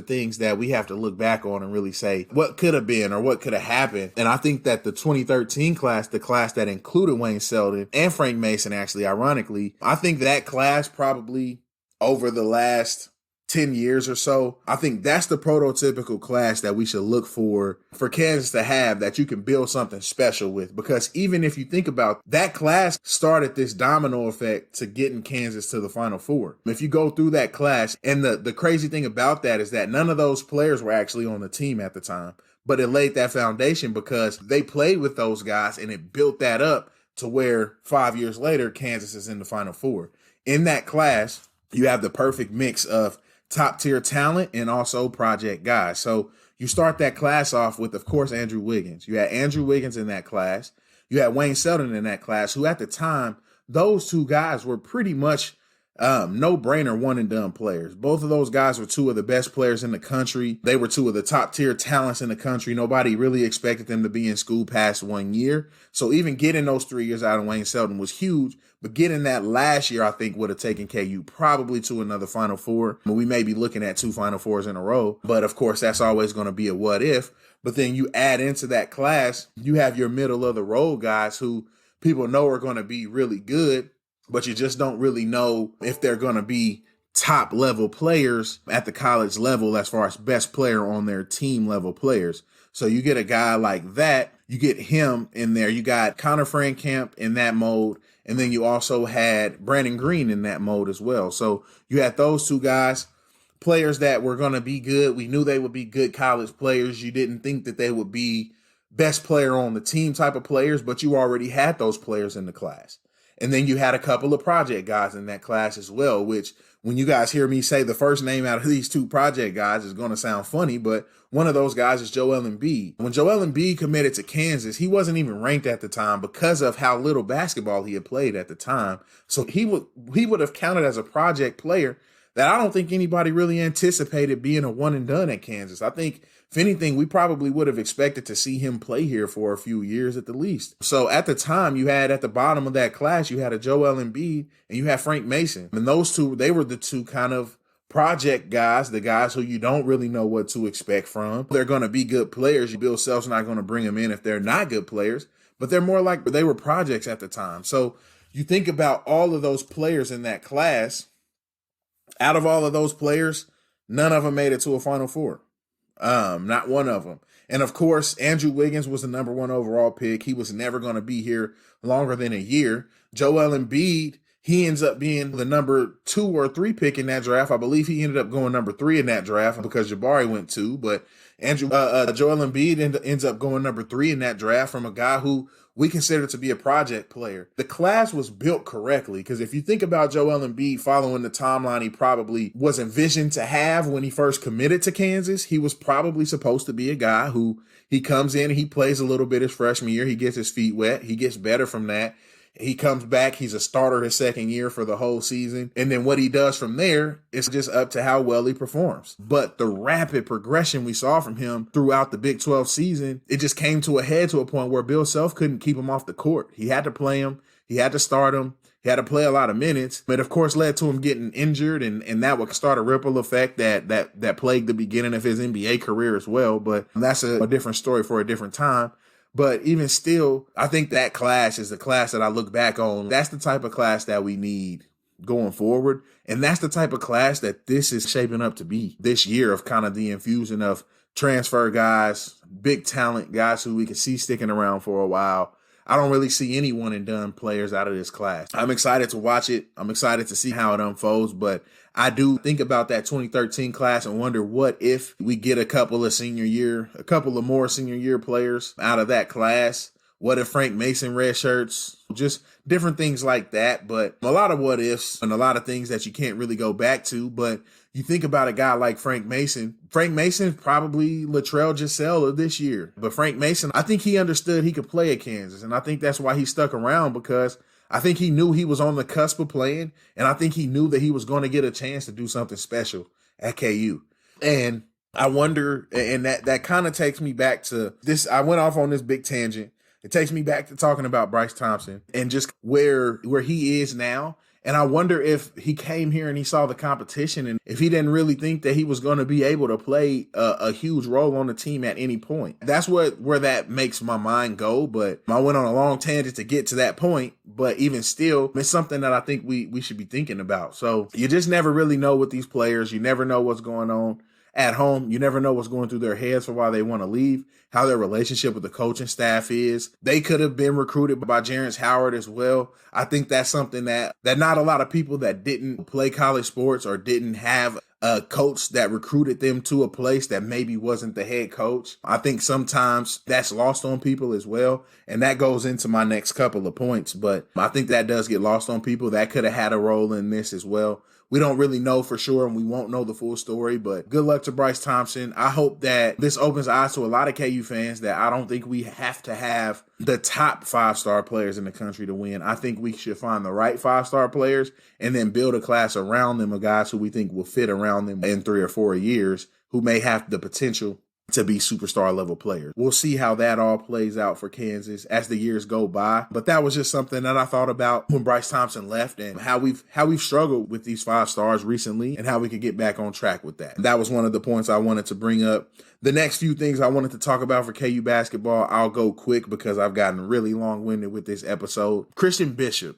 things that we have to look back on and really say what could have been or what could have happened. And I think that the 2013 class, the class that included Wayne Selden and Frank Mason, actually, ironically, I think that class probably over the last 10 years or so, I think that's the prototypical class that we should look for Kansas to have, that you can build something special with. Because even if you think about that class started this domino effect to getting Kansas to the Final Four. If you go through that class, and the crazy thing about that is that none of those players were actually on the team at the time, but it laid that foundation because they played with those guys and it built that up to where 5 years later, Kansas is in the Final Four. In that class, you have the perfect mix of top tier talent and also project guys. So you start that class off with, of course, Andrew Wiggins. You had Andrew Wiggins in that class. You had Wayne Selden in that class, who at the time, those two guys were pretty much no-brainer one-and-done players. Both of those guys were 2 of the best players in the country. They were 2 of the top-tier talents in the country. Nobody really expected them to be in school past 1 year. So even getting those 3 years out of Wayne Selden was huge. But getting that last year, I think, would have taken KU probably to another Final Four. We may be looking at 2 Final Fours in a row. But, of course, that's always going to be a what if. But then you add into that class, you have your middle-of-the-road guys who people know are going to be really good, but you just don't really know if they're going to be top level players at the college level as far as best player on their team level players. So you get a guy like that, you get him in there. You got Connor Frankamp in that mode, and then you also had Brandon Green in that mode as well. So you had those two guys, players that were going to be good. We knew they would be good college players. You didn't think that they would be best player on the team type of players, but you already had those players in the class. And then you had a couple of project guys in that class as well, which when you guys hear me say the first name out of these two project guys is going to sound funny, but one of those guys is Joel Embiid. When Joel Embiid committed to Kansas, he wasn't even ranked at the time because of how little basketball he had played at the time. So he would have counted as a project player that I don't think anybody really anticipated being a one and done at Kansas. I think, if anything, we probably would have expected to see him play here for a few years at the least. So at the time, you had at the bottom of that class, you had a Joel Embiid and you had Frank Mason. And those two, they were the two kind of project guys, the guys who you don't really know what to expect from. They're going to be good players. Bill Self's not going to bring them in if they're not good players, but they're more like they were projects at the time. So you think about all of those players in that class. Out of all of those players, none of them made it to a Final Four. Not one of them. And of course, Andrew Wiggins was the number one overall pick. He was never going to be here longer than a year. Joel Embiid, he ends up being the number 2 or 3 pick in that draft. I believe he ended up going number 3 in that draft because Jabari went 2. But Joel Embiid ends up going number 3 in that draft from a guy who we consider to be a project player. The class was built correctly because if you think about Joel Embiid following the timeline he probably was envisioned to have when he first committed to Kansas, he was probably supposed to be a guy who he comes in, he plays a little bit his freshman year, he gets his feet wet, he gets better from that. He comes back, he's a starter his second year for the whole season. And then what he does from there is just up to how well he performs. But the rapid progression we saw from him throughout the Big 12 season, it just came to a head to a point where Bill Self couldn't keep him off the court. He had to play him. He had to start him. He had to play a lot of minutes. But of course led to him getting injured. And that would start a ripple effect that plagued the beginning of his NBA career as well. But that's a different story for a different time. But even still, I think that class is the class that I look back on. That's the type of class that we need going forward. And that's the type of class that this is shaping up to be this year, of kind of the infusion of transfer guys, big talent guys who we can see sticking around for a while. I don't really see any one and done players out of this class. I'm excited to watch it. I'm excited to see how it unfolds, but I do think about that 2013 class and wonder what if we get a couple of more senior year players out of that class. What if Frank Mason redshirts? Just different things like that. But a lot of what ifs and a lot of things that you can't really go back to. But you think about a guy like Frank Mason. Frank Mason probably Latrell Giselle of this year. But Frank Mason, I think he understood he could play at Kansas. And I think that's why he stuck around, because I think he knew he was on the cusp of playing. And I think he knew that he was going to get a chance to do something special at KU. And I wonder, and that kind of takes me back to this. I went off on this big tangent. It takes me back to talking about Bryce Thompson and just where he is now. And I wonder if he came here and he saw the competition and if he didn't really think that he was going to be able to play a huge role on the team at any point. That's where that makes my mind go. But I went on a long tangent to get to that point. But even still, it's something that I think we should be thinking about. So you just never really know with these players. You never know what's going on at home. You never know what's going through their heads for why they want to leave, how their relationship with the coaching staff is. They could have been recruited by Jerrance Howard as well. I think that's something that not a lot of people that didn't play college sports or didn't have a coach that recruited them to a place that maybe wasn't the head coach. I think sometimes that's lost on people as well. And that goes into my next couple of points. But I think that does get lost on people. That could have had a role in this as well. We don't really know for sure, and we won't know the full story, but good luck to Bryce Thompson. I hope that this opens eyes to a lot of KU fans that I don't think we have to have the top 5-star players in the country to win. I think we should find the right 5-star players and then build a class around them of guys who we think will fit around them in 3 or 4 years, who may have the potential to be superstar level players. We'll see how that all plays out for Kansas as the years go by. But that was just something that I thought about when Bryce Thompson left, and how we've struggled with these 5 stars recently, and how we could get back on track with that. That was one of the points I wanted to bring up. The next few things I wanted to talk about for KU basketball, I'll go quick because I've gotten really long-winded with this episode. Christian Bishop.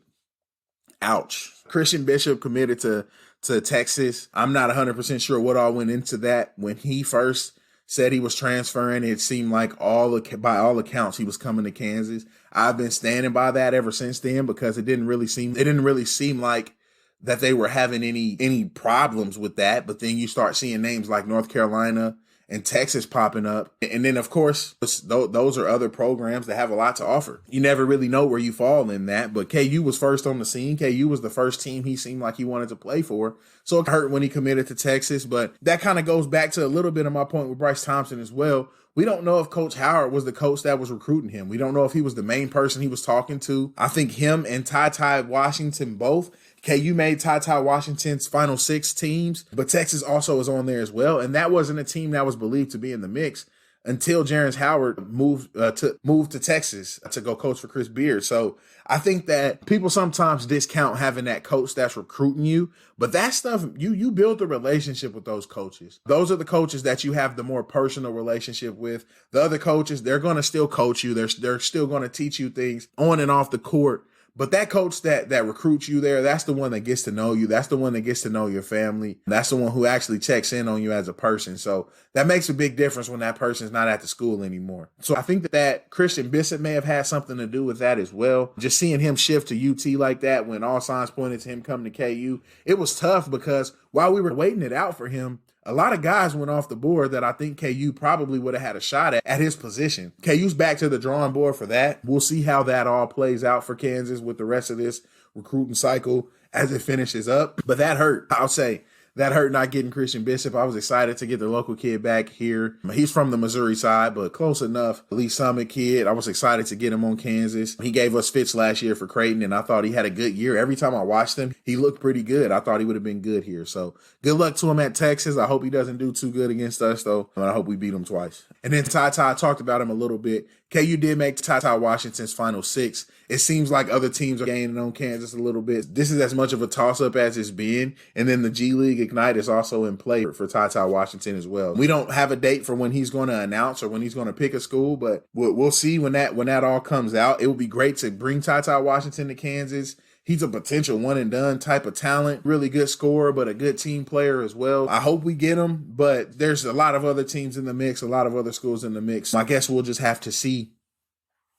Ouch. Christian Bishop committed to Texas. I'm not 100% sure what all went into that. When he first said he was transferring, it seemed like by all accounts he was coming to Kansas. I've been standing by that ever since then, because it didn't really seem like that they were having any problems with that. But then you start seeing names like North Carolina and Texas popping up. And then, of course, those are other programs that have a lot to offer. You never really know where you fall in that, but KU was first on the scene. KU was the first team he seemed like he wanted to play for. So it hurt when he committed to Texas, but that kind of goes back to a little bit of my point with Bryce Thompson as well. We don't know if Coach Howard was the coach that was recruiting him. We don't know if he was the main person he was talking to. I think him and Ty Washington both. KU made Ty Washington's Final 6 teams, but Texas also is on there as well. And that wasn't a team that was believed to be in the mix until Jerrance Howard moved to Texas to go coach for Chris Beard. So I think that people sometimes discount having that coach that's recruiting you, but that stuff, you build a relationship with those coaches. Those are the coaches that you have the more personal relationship with. The other coaches, they're going to still coach you. They're still going to teach you things on and off the court. But that coach that recruits you there, that's the one that gets to know you. That's the one that gets to know your family. That's the one who actually checks in on you as a person. So that makes a big difference when that person's not at the school anymore. So I think that Christian Bishop may have had something to do with that as well. Just seeing him shift to UT like that when all signs pointed to him coming to KU, it was tough because while we were waiting it out for him, a lot of guys went off the board that I think KU probably would have had a shot at his position. KU's back to the drawing board for that. We'll see how that all plays out for Kansas with the rest of this recruiting cycle as it finishes up. But that hurt. I'll say that hurt not getting Christian Bishop. I was excited to get the local kid back here. He's from the Missouri side, but close enough. Lee Summit kid. I was excited to get him on Kansas. He gave us fits last year for Creighton, and I thought he had a good year. Every time I watched him, he looked pretty good. I thought he would have been good here. So good luck to him at Texas. I hope he doesn't do too good against us, though. And I hope we beat him twice. And then Ty talked about him a little bit. KU did make Ty Washington's Final 6. It seems like other teams are gaining on Kansas a little bit. This is as much of a toss-up as it's been. And then the G League Ignite is also in play for Ty Washington as well. We don't have a date for when he's going to announce or when he's going to pick a school, but we'll see when that all comes out. It would be great to bring Ty Washington to Kansas. He's a potential one-and-done type of talent, really good scorer, but a good team player as well. I hope we get him, but there's a lot of other teams in the mix, a lot of other schools in the mix. I guess we'll just have to see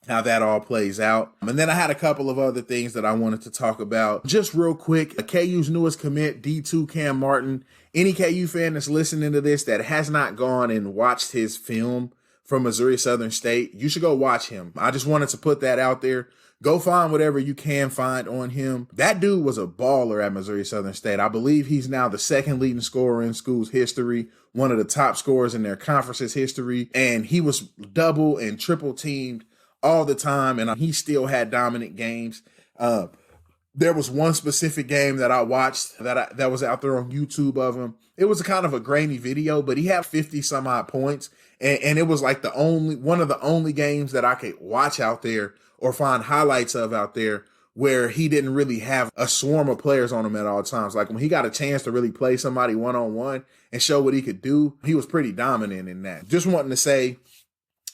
how that all plays out. And then I had a couple of other things that I wanted to talk about. Just real quick, KU's newest commit, D2 Cam Martin. Any KU fan that's listening to this that has not gone and watched his film from Missouri Southern State, you should go watch him. I just wanted to put that out there. Go find whatever you can find on him. That dude was a baller at Missouri Southern State. I believe he's now the second leading scorer in school's history, one of the top scorers in their conference's history, and he was double and triple teamed all the time, and he still had dominant games. There was one specific game that I watched that was out there on YouTube of him. It was a kind of a grainy video, but he had 50 some odd points, and it was like one of the only games that I could watch out there or find highlights of out there where he didn't really have a swarm of players on him at all times. Like when he got a chance to really play somebody one-on-one and show what he could do, he was pretty dominant in that. Just wanting to say,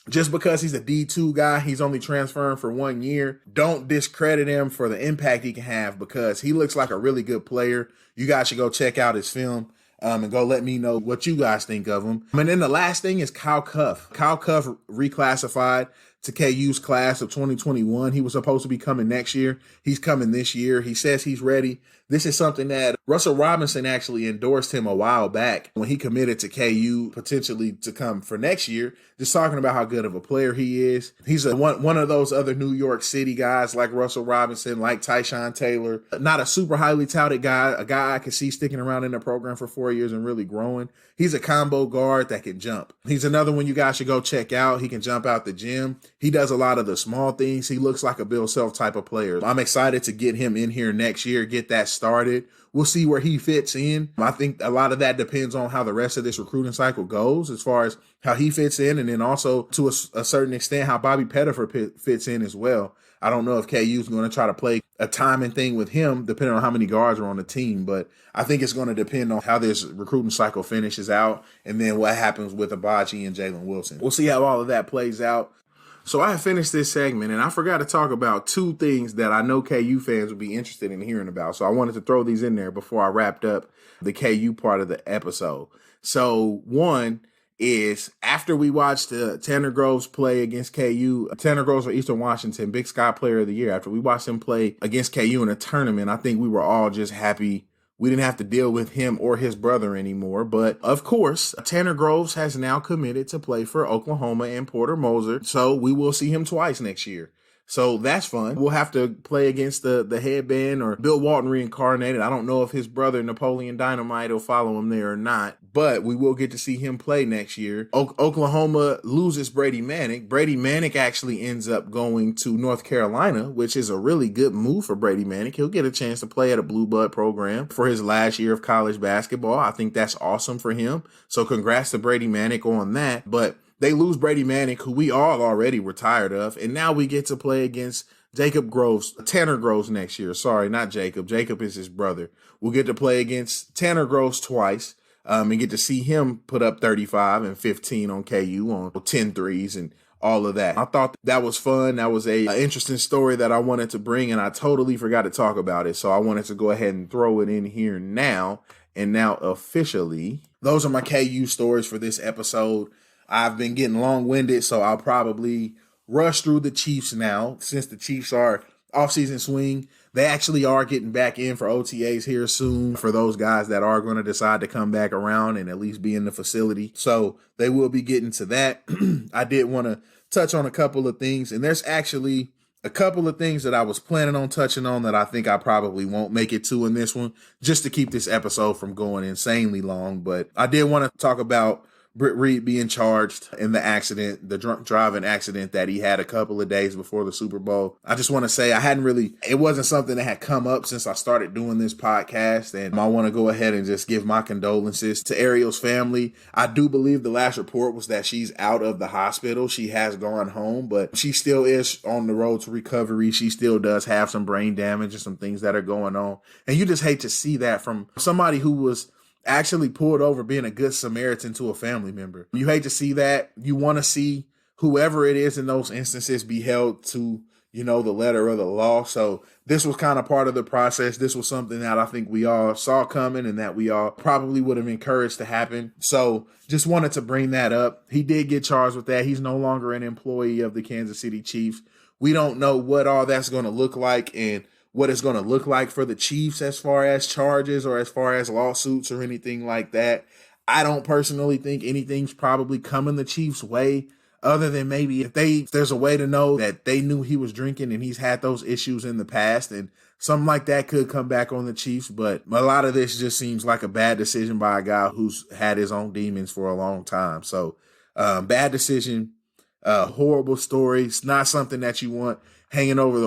just because he's a D2 guy, he's only transferring for 1 year, don't discredit him for the impact he can have, because he looks like a really good player. You guys should go check out his film and go let me know what you guys think of him. And then the last thing is Kyle Cuff. Kyle Cuff reclassified to KU's class of 2021. He was supposed to be coming next year. He's coming this year. He says he's ready. This is something that Russell Robinson actually endorsed him a while back when he committed to KU potentially to come for next year, just talking about how good of a player he is. He's one of those other New York City guys like Russell Robinson, like Tyshawn Taylor, not a super highly touted guy, a guy I could see sticking around in the program for 4 years and really growing. He's a combo guard that can jump. He's another one you guys should go check out. He can jump out the gym. He does a lot of the small things. He looks like a Bill Self type of player. I'm excited to get him in here next year, get that started. We'll see where he fits in. I think a lot of that depends on how the rest of this recruiting cycle goes as far as how he fits in, and then also to a certain extent how Bobby Pettiford fits in as well. I don't know if KU is going to try to play a timing thing with him, depending on how many guards are on the team. But I think it's going to depend on how this recruiting cycle finishes out and then what happens with Agbaji and Jalen Wilson. We'll see how all of that plays out. So I have finished this segment, and I forgot to talk about two things that I know KU fans would be interested in hearing about. So I wanted to throw these in there before I wrapped up the KU part of the episode. So one is after we watched Tanner Groves play against KU, Tanner Groves for Eastern Washington, Big Sky Player of the Year. After we watched him play against KU in a tournament, I think we were all just happy we didn't have to deal with him or his brother anymore. But of course, Tanner Groves has now committed to play for Oklahoma and Porter Moser. So we will see him twice next year. So that's fun. We'll have to play against the headband or Bill Walton reincarnated. I don't know if his brother Napoleon Dynamite will follow him there or not, but we will get to see him play next year. Oklahoma loses Brady Manek. Brady Manek actually ends up going to North Carolina, which is a really good move for Brady Manek. He'll get a chance to play at a Blue Blood program for his last year of college basketball. I think that's awesome for him. So congrats to Brady Manek on that. But they lose Brady Manek, who we all already were tired of, and now we get to play against Tanner Groves next year. Sorry, not Jacob. Jacob is his brother. We'll get to play against Tanner Groves twice and get to see him put up 35 and 15 on KU on 10 threes and all of that. I thought that was fun. That was an interesting story that I wanted to bring, and I totally forgot to talk about it. So I wanted to go ahead and throw it in here now. And now officially, those are my KU stories for this episode. I've been getting long-winded, so I'll probably rush through the Chiefs now. Since the Chiefs are off-season swing, they actually are getting back in for OTAs here soon for those guys that are going to decide to come back around and at least be in the facility. So they will be getting to that. I did want to touch on a couple of things, and there's actually a couple of things that I was planning on touching on that I think I probably won't make it to in this one, just to keep this episode from going insanely long. But I did want to talk about Britt Reed being charged in the accident, the drunk driving accident that he had a couple of days before the Super Bowl. I just want to say it wasn't something that had come up since I started doing this podcast, and I want to go ahead and just give my condolences to Ariel's family. I do believe the last report was that she's out of the hospital. She has gone home, but she still is on the road to recovery. She still does have some brain damage and some things that are going on, and you just hate to see that from somebody who was actually pulled over being a good Samaritan to a family member. You hate to see that. You want to see whoever it is in those instances be held to, the letter of the law. So this was kind of part of the process. This was something that I think we all saw coming and that we all probably would have encouraged to happen. So just wanted to bring that up. He did get charged with that. He's no longer an employee of the Kansas City Chiefs. We don't know what all that's going to look like and what it's going to look like for the Chiefs as far as charges or as far as lawsuits or anything like that. I don't personally think anything's probably coming the Chiefs' way, other than maybe if there's a way to know that they knew he was drinking and he's had those issues in the past, and something like that could come back on the Chiefs. But a lot of this just seems like a bad decision by a guy who's had his own demons for a long time. So bad decision, horrible story. It's not something that you want hanging over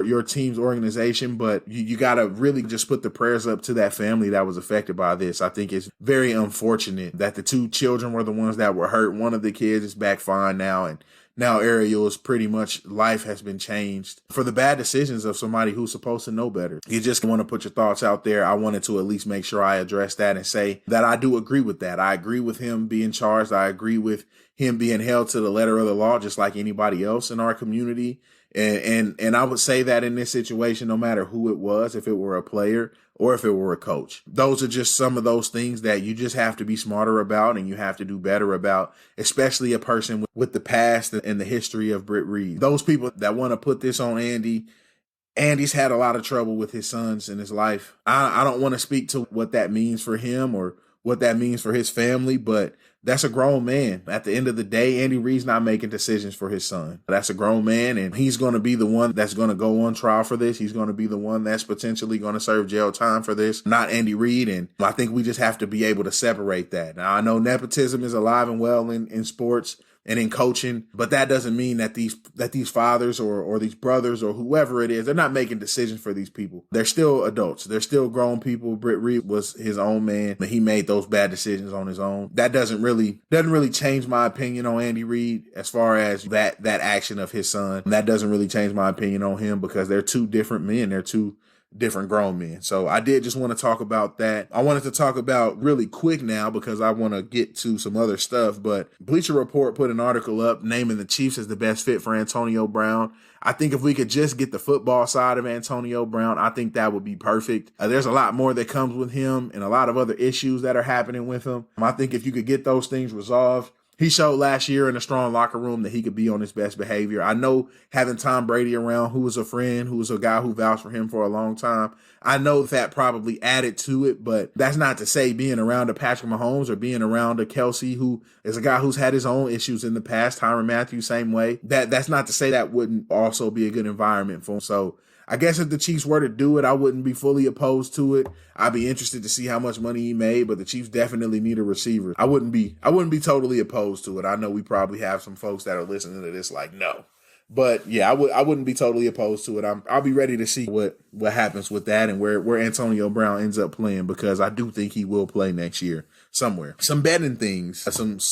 your team's organization, but you got to really just put the prayers up to that family that was affected by this. I think it's very unfortunate that the two children were the ones that were hurt. One of the kids is back fine now, and now Ariel is pretty much, life has been changed for the bad decisions of somebody who's supposed to know better. You just want to put your thoughts out there. I wanted to at least make sure I address that and say that I do agree with that. I agree with him being charged. I agree with him being held to the letter of the law, just like anybody else in our community. And I would say that in this situation, no matter who it was, if it were a player or if it were a coach, those are just some of those things that you just have to be smarter about and you have to do better about, especially a person with the past and the history of Britt Reed. Those people that want to put this on Andy's had a lot of trouble with his sons in his life. I don't want to speak to what that means for him or what that means for his family, but that's a grown man. At the end of the day, Andy Reid's not making decisions for his son. That's a grown man, and he's going to be the one that's going to go on trial for this. He's going to be the one that's potentially going to serve jail time for this, not Andy Reid. And I think we just have to be able to separate that. Now, I know nepotism is alive and well in sports. and in coaching. But that doesn't mean that these fathers or these brothers or whoever it is, they're not making decisions for these people. They're still adults. They're still grown people. Britt Reed was his own man, but he made those bad decisions on his own. That doesn't really change my opinion on Andy Reid as far as that action of his son. That doesn't really change my opinion on him because they're two different men. They're two different grown men. So I did just want to talk about that. I wanted to talk about really quick now because I want to get to some other stuff, but Bleacher Report put an article up naming the Chiefs as the best fit for Antonio Brown. I think if we could just get the football side of Antonio Brown, I think that would be perfect. There's a lot more that comes with him and a lot of other issues that are happening with him. I think if you could get those things resolved, he showed last year in a strong locker room that he could be on his best behavior. I know having Tom Brady around, who was a friend, who was a guy who vouched for him for a long time, I know that probably added to it, but that's not to say being around a Patrick Mahomes or being around a Kelsey, who is a guy who's had his own issues in the past, Tyrann Mathieu, same way. That's not to say that wouldn't also be a good environment for him. So I guess if the Chiefs were to do it, I wouldn't be fully opposed to it. I'd be interested to see how much money he made, but the Chiefs definitely need a receiver. I wouldn't be totally opposed to it. I know we probably have some folks that are listening to this like, no. But yeah, I wouldn't be totally opposed to it. I'll be ready to see what happens with that and where Antonio Brown ends up playing, because I do think he will play next year somewhere. Some betting things.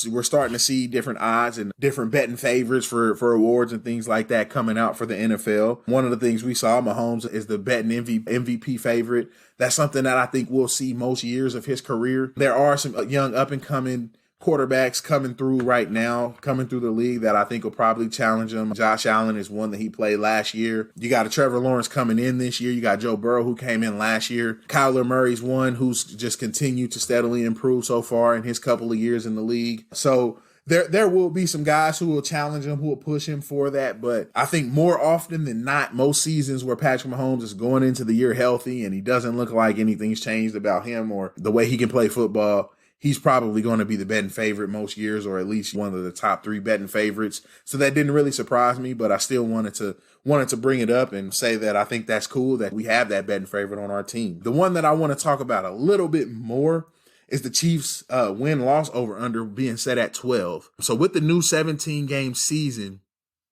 We're starting to see different odds and different betting favorites for awards and things like that coming out for the NFL. One of the things we saw, Mahomes is the betting MVP favorite. That's something that I think we'll see most years of his career. There are some young up and coming quarterbacks coming through right now, coming through the league that I think will probably challenge him. Josh Allen is one that he played last year. You got a Trevor Lawrence coming in this year. You got Joe Burrow, who came in last year. Kyler Murray's one who's just continued to steadily improve so far in his couple of years in the league. So there will be some guys who will challenge him, who will push him for that. But I think more often than not, most seasons where Patrick Mahomes is going into the year healthy and he doesn't look like anything's changed about him or the way he can play football, he's probably going to be the betting favorite most years, or at least one of the top 3 betting favorites. So that didn't really surprise me, but I still wanted to bring it up and say that I think that's cool that we have that betting favorite on our team. The one that I want to talk about a little bit more is the Chiefs win-loss over-under being set at 12. So with the new 17-game season,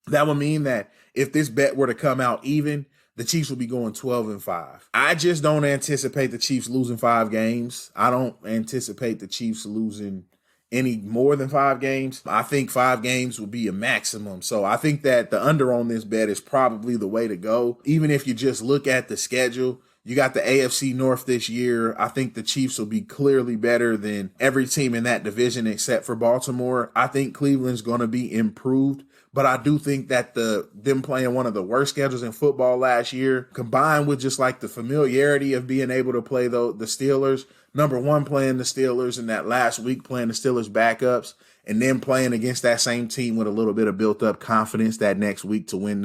that would mean that if this bet were to come out even, the Chiefs will be going 12-5. I just don't anticipate the Chiefs losing 5 games. I don't anticipate the Chiefs losing any more than 5 games. I think 5 games will be a maximum. So I think that the under on this bet is probably the way to go. Even if you just look at the schedule, you got the AFC North this year. I think the Chiefs will be clearly better than every team in that division except for Baltimore. I think Cleveland's going to be improved. But I do think that them playing one of the worst schedules in football last year, combined with just like the familiarity of being able to play the Steelers, number one, playing the Steelers in that last week, playing the Steelers backups, and then playing against that same team with a little bit of built up confidence that next week to win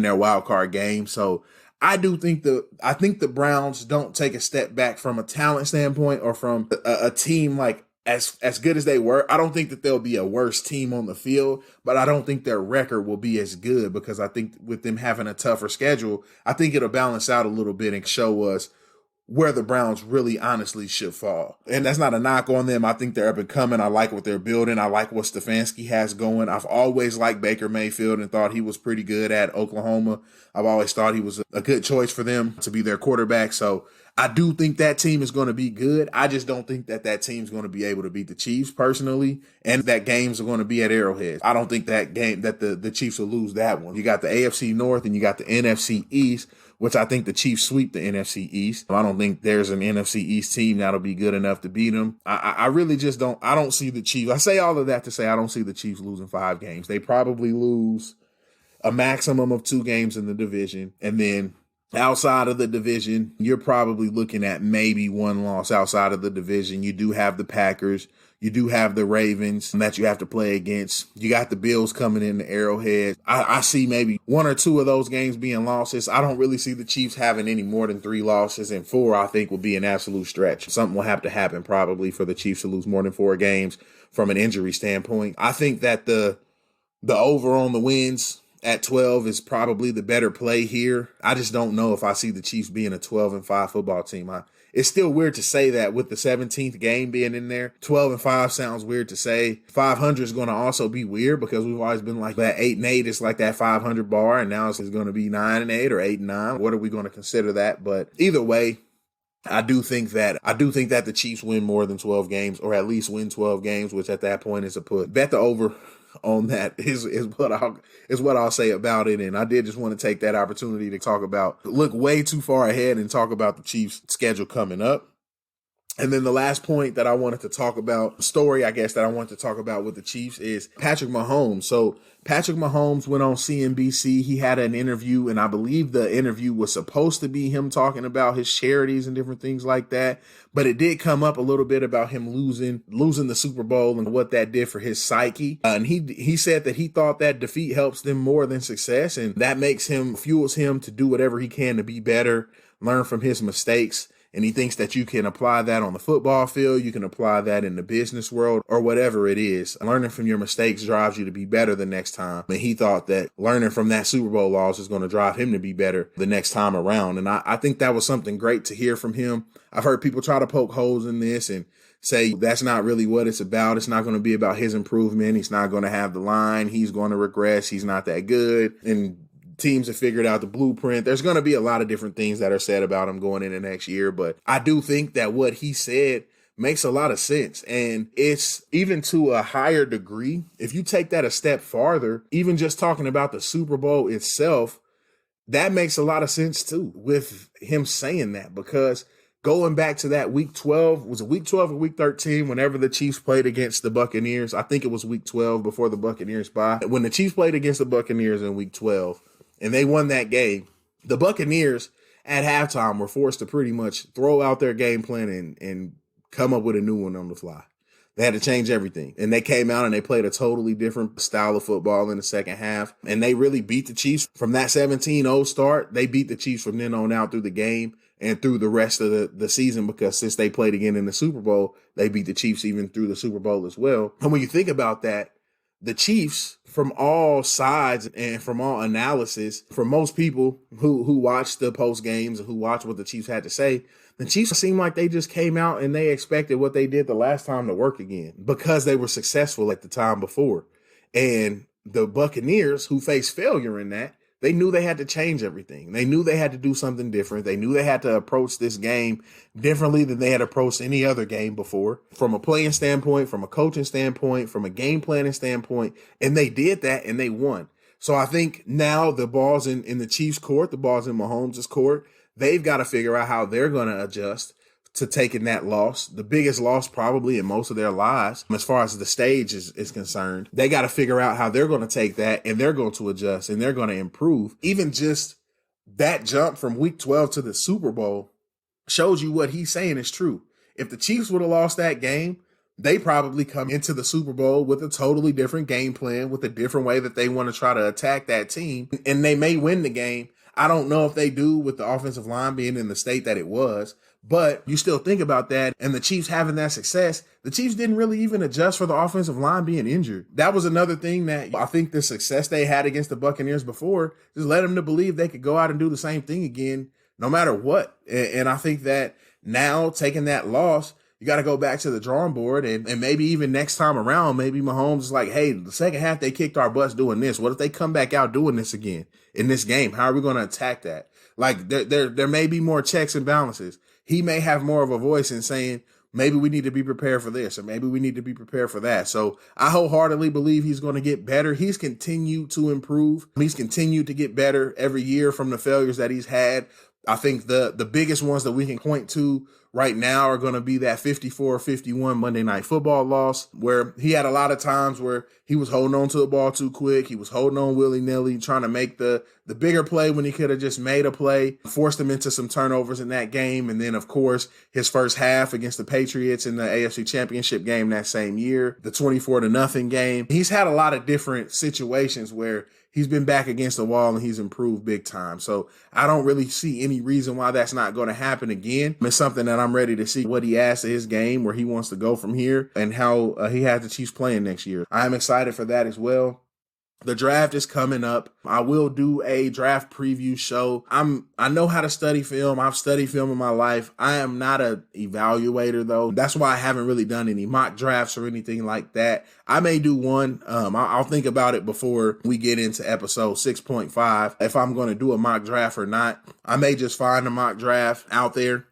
their wild card game. So I think the Browns don't take a step back from a talent standpoint or from a team like as good as they were. I don't think that they'll be a worse team on the field, but I don't think their record will be as good, because I think with them having a tougher schedule, I think it'll balance out a little bit and show us where the Browns really honestly should fall. And that's not a knock on them. I think they're up and coming. I like what they're building. I like what Stefanski has going. I've always liked Baker Mayfield and thought he was pretty good at Oklahoma. I've always thought he was a good choice for them to be their quarterback. So I do think that team is going to be good. I just don't think that team's going to be able to beat the Chiefs personally, and that games are going to be at Arrowhead. I don't think that game that the Chiefs will lose that one. You got the AFC North and you got the NFC East, which I think the Chiefs sweep the NFC East. I don't think there's an NFC East team that'll be good enough to beat them. I really just don't. I don't see the Chiefs. I say all of that to say I don't see the Chiefs losing 5 games. They probably lose a maximum of 2 games in the division, and then outside of the division, you're probably looking at maybe 1 loss outside of the division. You do have the Packers. You do have the Ravens that you have to play against. You got the Bills coming in the Arrowhead. I see maybe 1 or 2 of those games being losses. I don't really see the Chiefs having any more than 3 losses, and 4 I think will be an absolute stretch. Something will have to happen probably for the Chiefs to lose more than 4 games from an injury standpoint. I think that the over on the wins at 12 is probably the better play here. I just don't know if I see the Chiefs being a 12-5 football team. It's still weird to say that with the 17th game being in there. 12-5 sounds weird to say. 500 is going to also be weird because we've always been like that 8-8 is like that 500 bar, and now it's going to be 9-8 or 8-9. What are we going to consider that? But either way, I do think that the Chiefs win more than 12 games, or at least win 12 games, which at that point is a put. Bet the over on that is what I'll say about it. And I did just want to take that opportunity to look way too far ahead and talk about the Chiefs' schedule coming up. And then the last point that I wanted to talk about, story I guess that I wanted to talk about with the Chiefs, is Patrick Mahomes. So Patrick Mahomes went on CNBC. He had an interview, and I believe the interview was supposed to be him talking about his charities and different things like that. But it did come up a little bit about him losing the Super Bowl and what that did for his psyche. And he said that he thought that defeat helps them more than success, and that fuels him to do whatever he can to be better, learn from his mistakes. And he thinks that you can apply that on the football field. You can apply that in the business world or whatever it is. Learning from your mistakes drives you to be better the next time. And he thought that learning from that Super Bowl loss is going to drive him to be better the next time around. And I think that was something great to hear from him. I've heard people try to poke holes in this and say that's not really what it's about. It's not going to be about his improvement. He's not going to have the line. He's going to regress. He's not that good. And teams have figured out the blueprint. There's going to be a lot of different things that are said about him going into next year, but I do think that what he said makes a lot of sense. And it's even to a higher degree. If you take that a step farther, even just talking about the Super Bowl itself, that makes a lot of sense too with him saying that, because going back to that week 12, was it week 12 or week 13, whenever the Chiefs played against the Buccaneers? I think it was week 12 before the Buccaneers bye. When the Chiefs played against the Buccaneers in week 12, and they won that game, the Buccaneers at halftime were forced to pretty much throw out their game plan and come up with a new one on the fly. They had to change everything. And they came out and they played a totally different style of football in the second half. And they really beat the Chiefs from that 17-0 start. They beat the Chiefs from then on out through the game and through the rest of the season, because since they played again in the Super Bowl, they beat the Chiefs even through the Super Bowl as well. And when you think about that, the Chiefs, from all sides and from all analysis, for most people who watch the post games and who watch what the Chiefs had to say, the Chiefs seemed like they just came out and they expected what they did the last time to work again, because they were successful at the time before. And the Buccaneers, who faced failure in that, they knew they had to change everything. They knew they had to do something different. They knew they had to approach this game differently than they had approached any other game before, from a playing standpoint, from a coaching standpoint, from a game planning standpoint. And they did that and they won. So I think now the ball's in the Chiefs' court, the ball's in Mahomes' court. They've got to figure out how they're going to adjust to taking that loss, the biggest loss probably in most of their lives, as far as the stage is concerned. They got to figure out how they're going to take that, and they're going to adjust, and they're going to improve. Even just that jump from week 12 to the Super Bowl shows you what he's saying is true. If the Chiefs would have lost that game, they probably come into the Super Bowl with a totally different game plan, with a different way that they want to try to attack that team, and they may win the game. I don't know if they do with the offensive line being in the state that it was, but you still think about that, and the Chiefs having that success, the Chiefs didn't really even adjust for the offensive line being injured. That was another thing that I think the success they had against the Buccaneers before just led them to believe they could go out and do the same thing again, no matter what. And I think that now, taking that loss, you got to go back to the drawing board, and maybe even next time around, maybe Mahomes is like, hey, the second half they kicked our butts doing this. What if they come back out doing this again in this game? How are we going to attack that? Like, there may be more checks and balances. He may have more of a voice in saying, maybe we need to be prepared for this, or maybe we need to be prepared for that. So I wholeheartedly believe he's going to get better. He's continued to improve. He's continued to get better every year from the failures that he's had. I think the biggest ones that we can point to right now are going to be that 54-51 Monday Night Football loss, where he had a lot of times where he was holding on to the ball too quick. He was holding on willy-nilly, trying to make the bigger play when he could have just made a play, forced him into some turnovers in that game. And then, of course, his first half against the Patriots in the AFC Championship game that same year, the 24-0 game. He's had a lot of different situations where he's been back against the wall and he's improved big time. So I don't really see any reason why that's not going to happen again. It's something that I'm ready to see what he adds to his game, where he wants to go from here, and how he has the Chiefs playing next year. I'm excited for that as well. The draft is coming up. I will do a draft preview show. I know how to study film. I've studied film in my life. I am not an evaluator though. That's why I haven't really done any mock drafts or anything like that. I may do one. I'll think about it before we get into episode 6.5. If I'm going to do a mock draft or not, I may just find a mock draft out there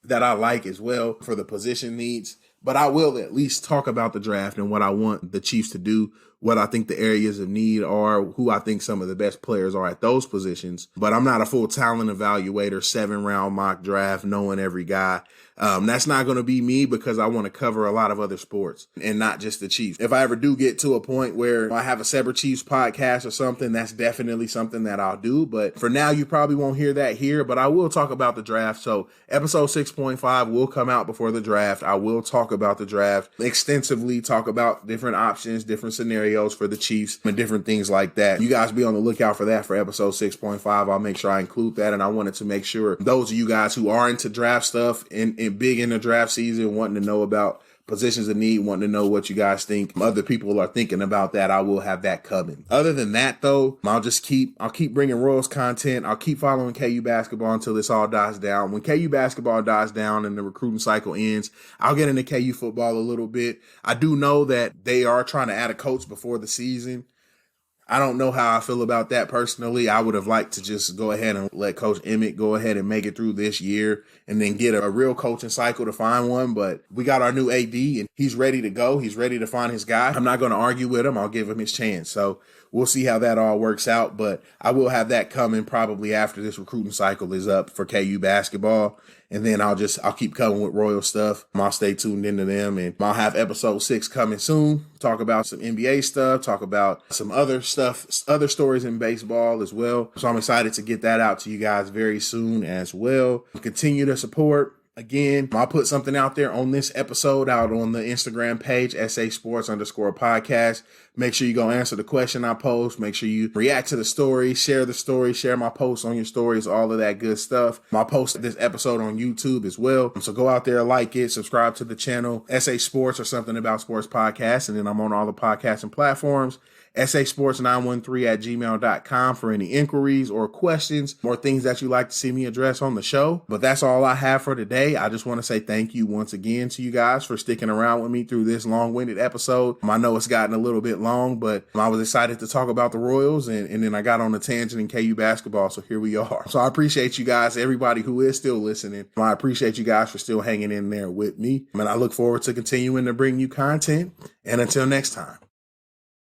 that I like as well for the position needs. But I will at least talk about the draft and what I want the Chiefs to do, what I think the areas of need are, who I think some of the best players are at those positions. But I'm not a full talent evaluator, 7-round mock draft, knowing every guy. That's not going to be me because I want to cover a lot of other sports and not just the Chiefs. If I ever do get to a point where I have a separate Chiefs podcast or something, that's definitely something that I'll do. But for now, you probably won't hear that here, but I will talk about the draft. So episode 6.5 will come out before the draft. I will talk about the draft extensively, talk about different options, different scenarios for the Chiefs and different things like that. You guys be on the lookout for that for episode 6.5. I'll make sure I include that. And I wanted to make sure those of you guys who are into draft stuff and big in the draft season, wanting to know about positions of need, wanting to know what you guys think other people are thinking about that, I will have that coming. Other than that though, I'll keep bringing Royals content. I'll keep following KU basketball until this all dies down. When KU basketball dies down and the recruiting cycle ends, I'll get into KU football a little bit. I do know that they are trying to add a coach before the season. I don't know how I feel about that personally. I would have liked to just go ahead and let Coach Emmett go ahead and make it through this year and then get a real coaching cycle to find one. But we got our new AD and he's ready to go. He's ready to find his guy. I'm not going to argue with him. I'll give him his chance. So we'll see how that all works out. But I will have that coming probably after this recruiting cycle is up for KU basketball. And then I'll keep coming with Royal stuff. I'll stay tuned into them and I'll have episode 6 coming soon. Talk about some NBA stuff, talk about some other stuff, other stories in baseball as well. So I'm excited to get that out to you guys very soon as well. Continue to support. Again, I'll put something out there on this episode out on the Instagram page, SA_Sports_podcast. Make sure you go answer the question I post. Make sure you react to the story, share my posts on your stories, all of that good stuff. I'll post this episode on YouTube as well. So go out there, like it, subscribe to the channel, SA Sports or Something About Sports podcast. And then I'm on all the podcasting platforms. sasports913@gmail.com for any inquiries or questions or things that you'd like to see me address on the show. But that's all I have for today. I just want to say thank you once again to you guys for sticking around with me through this long-winded episode. I know it's gotten a little bit long, but I was excited to talk about the Royals and then I got on a tangent in KU basketball. So here we are. So I appreciate you guys, everybody who is still listening. I appreciate you guys for still hanging in there with me. And I look forward to continuing to bring you content. And until next time.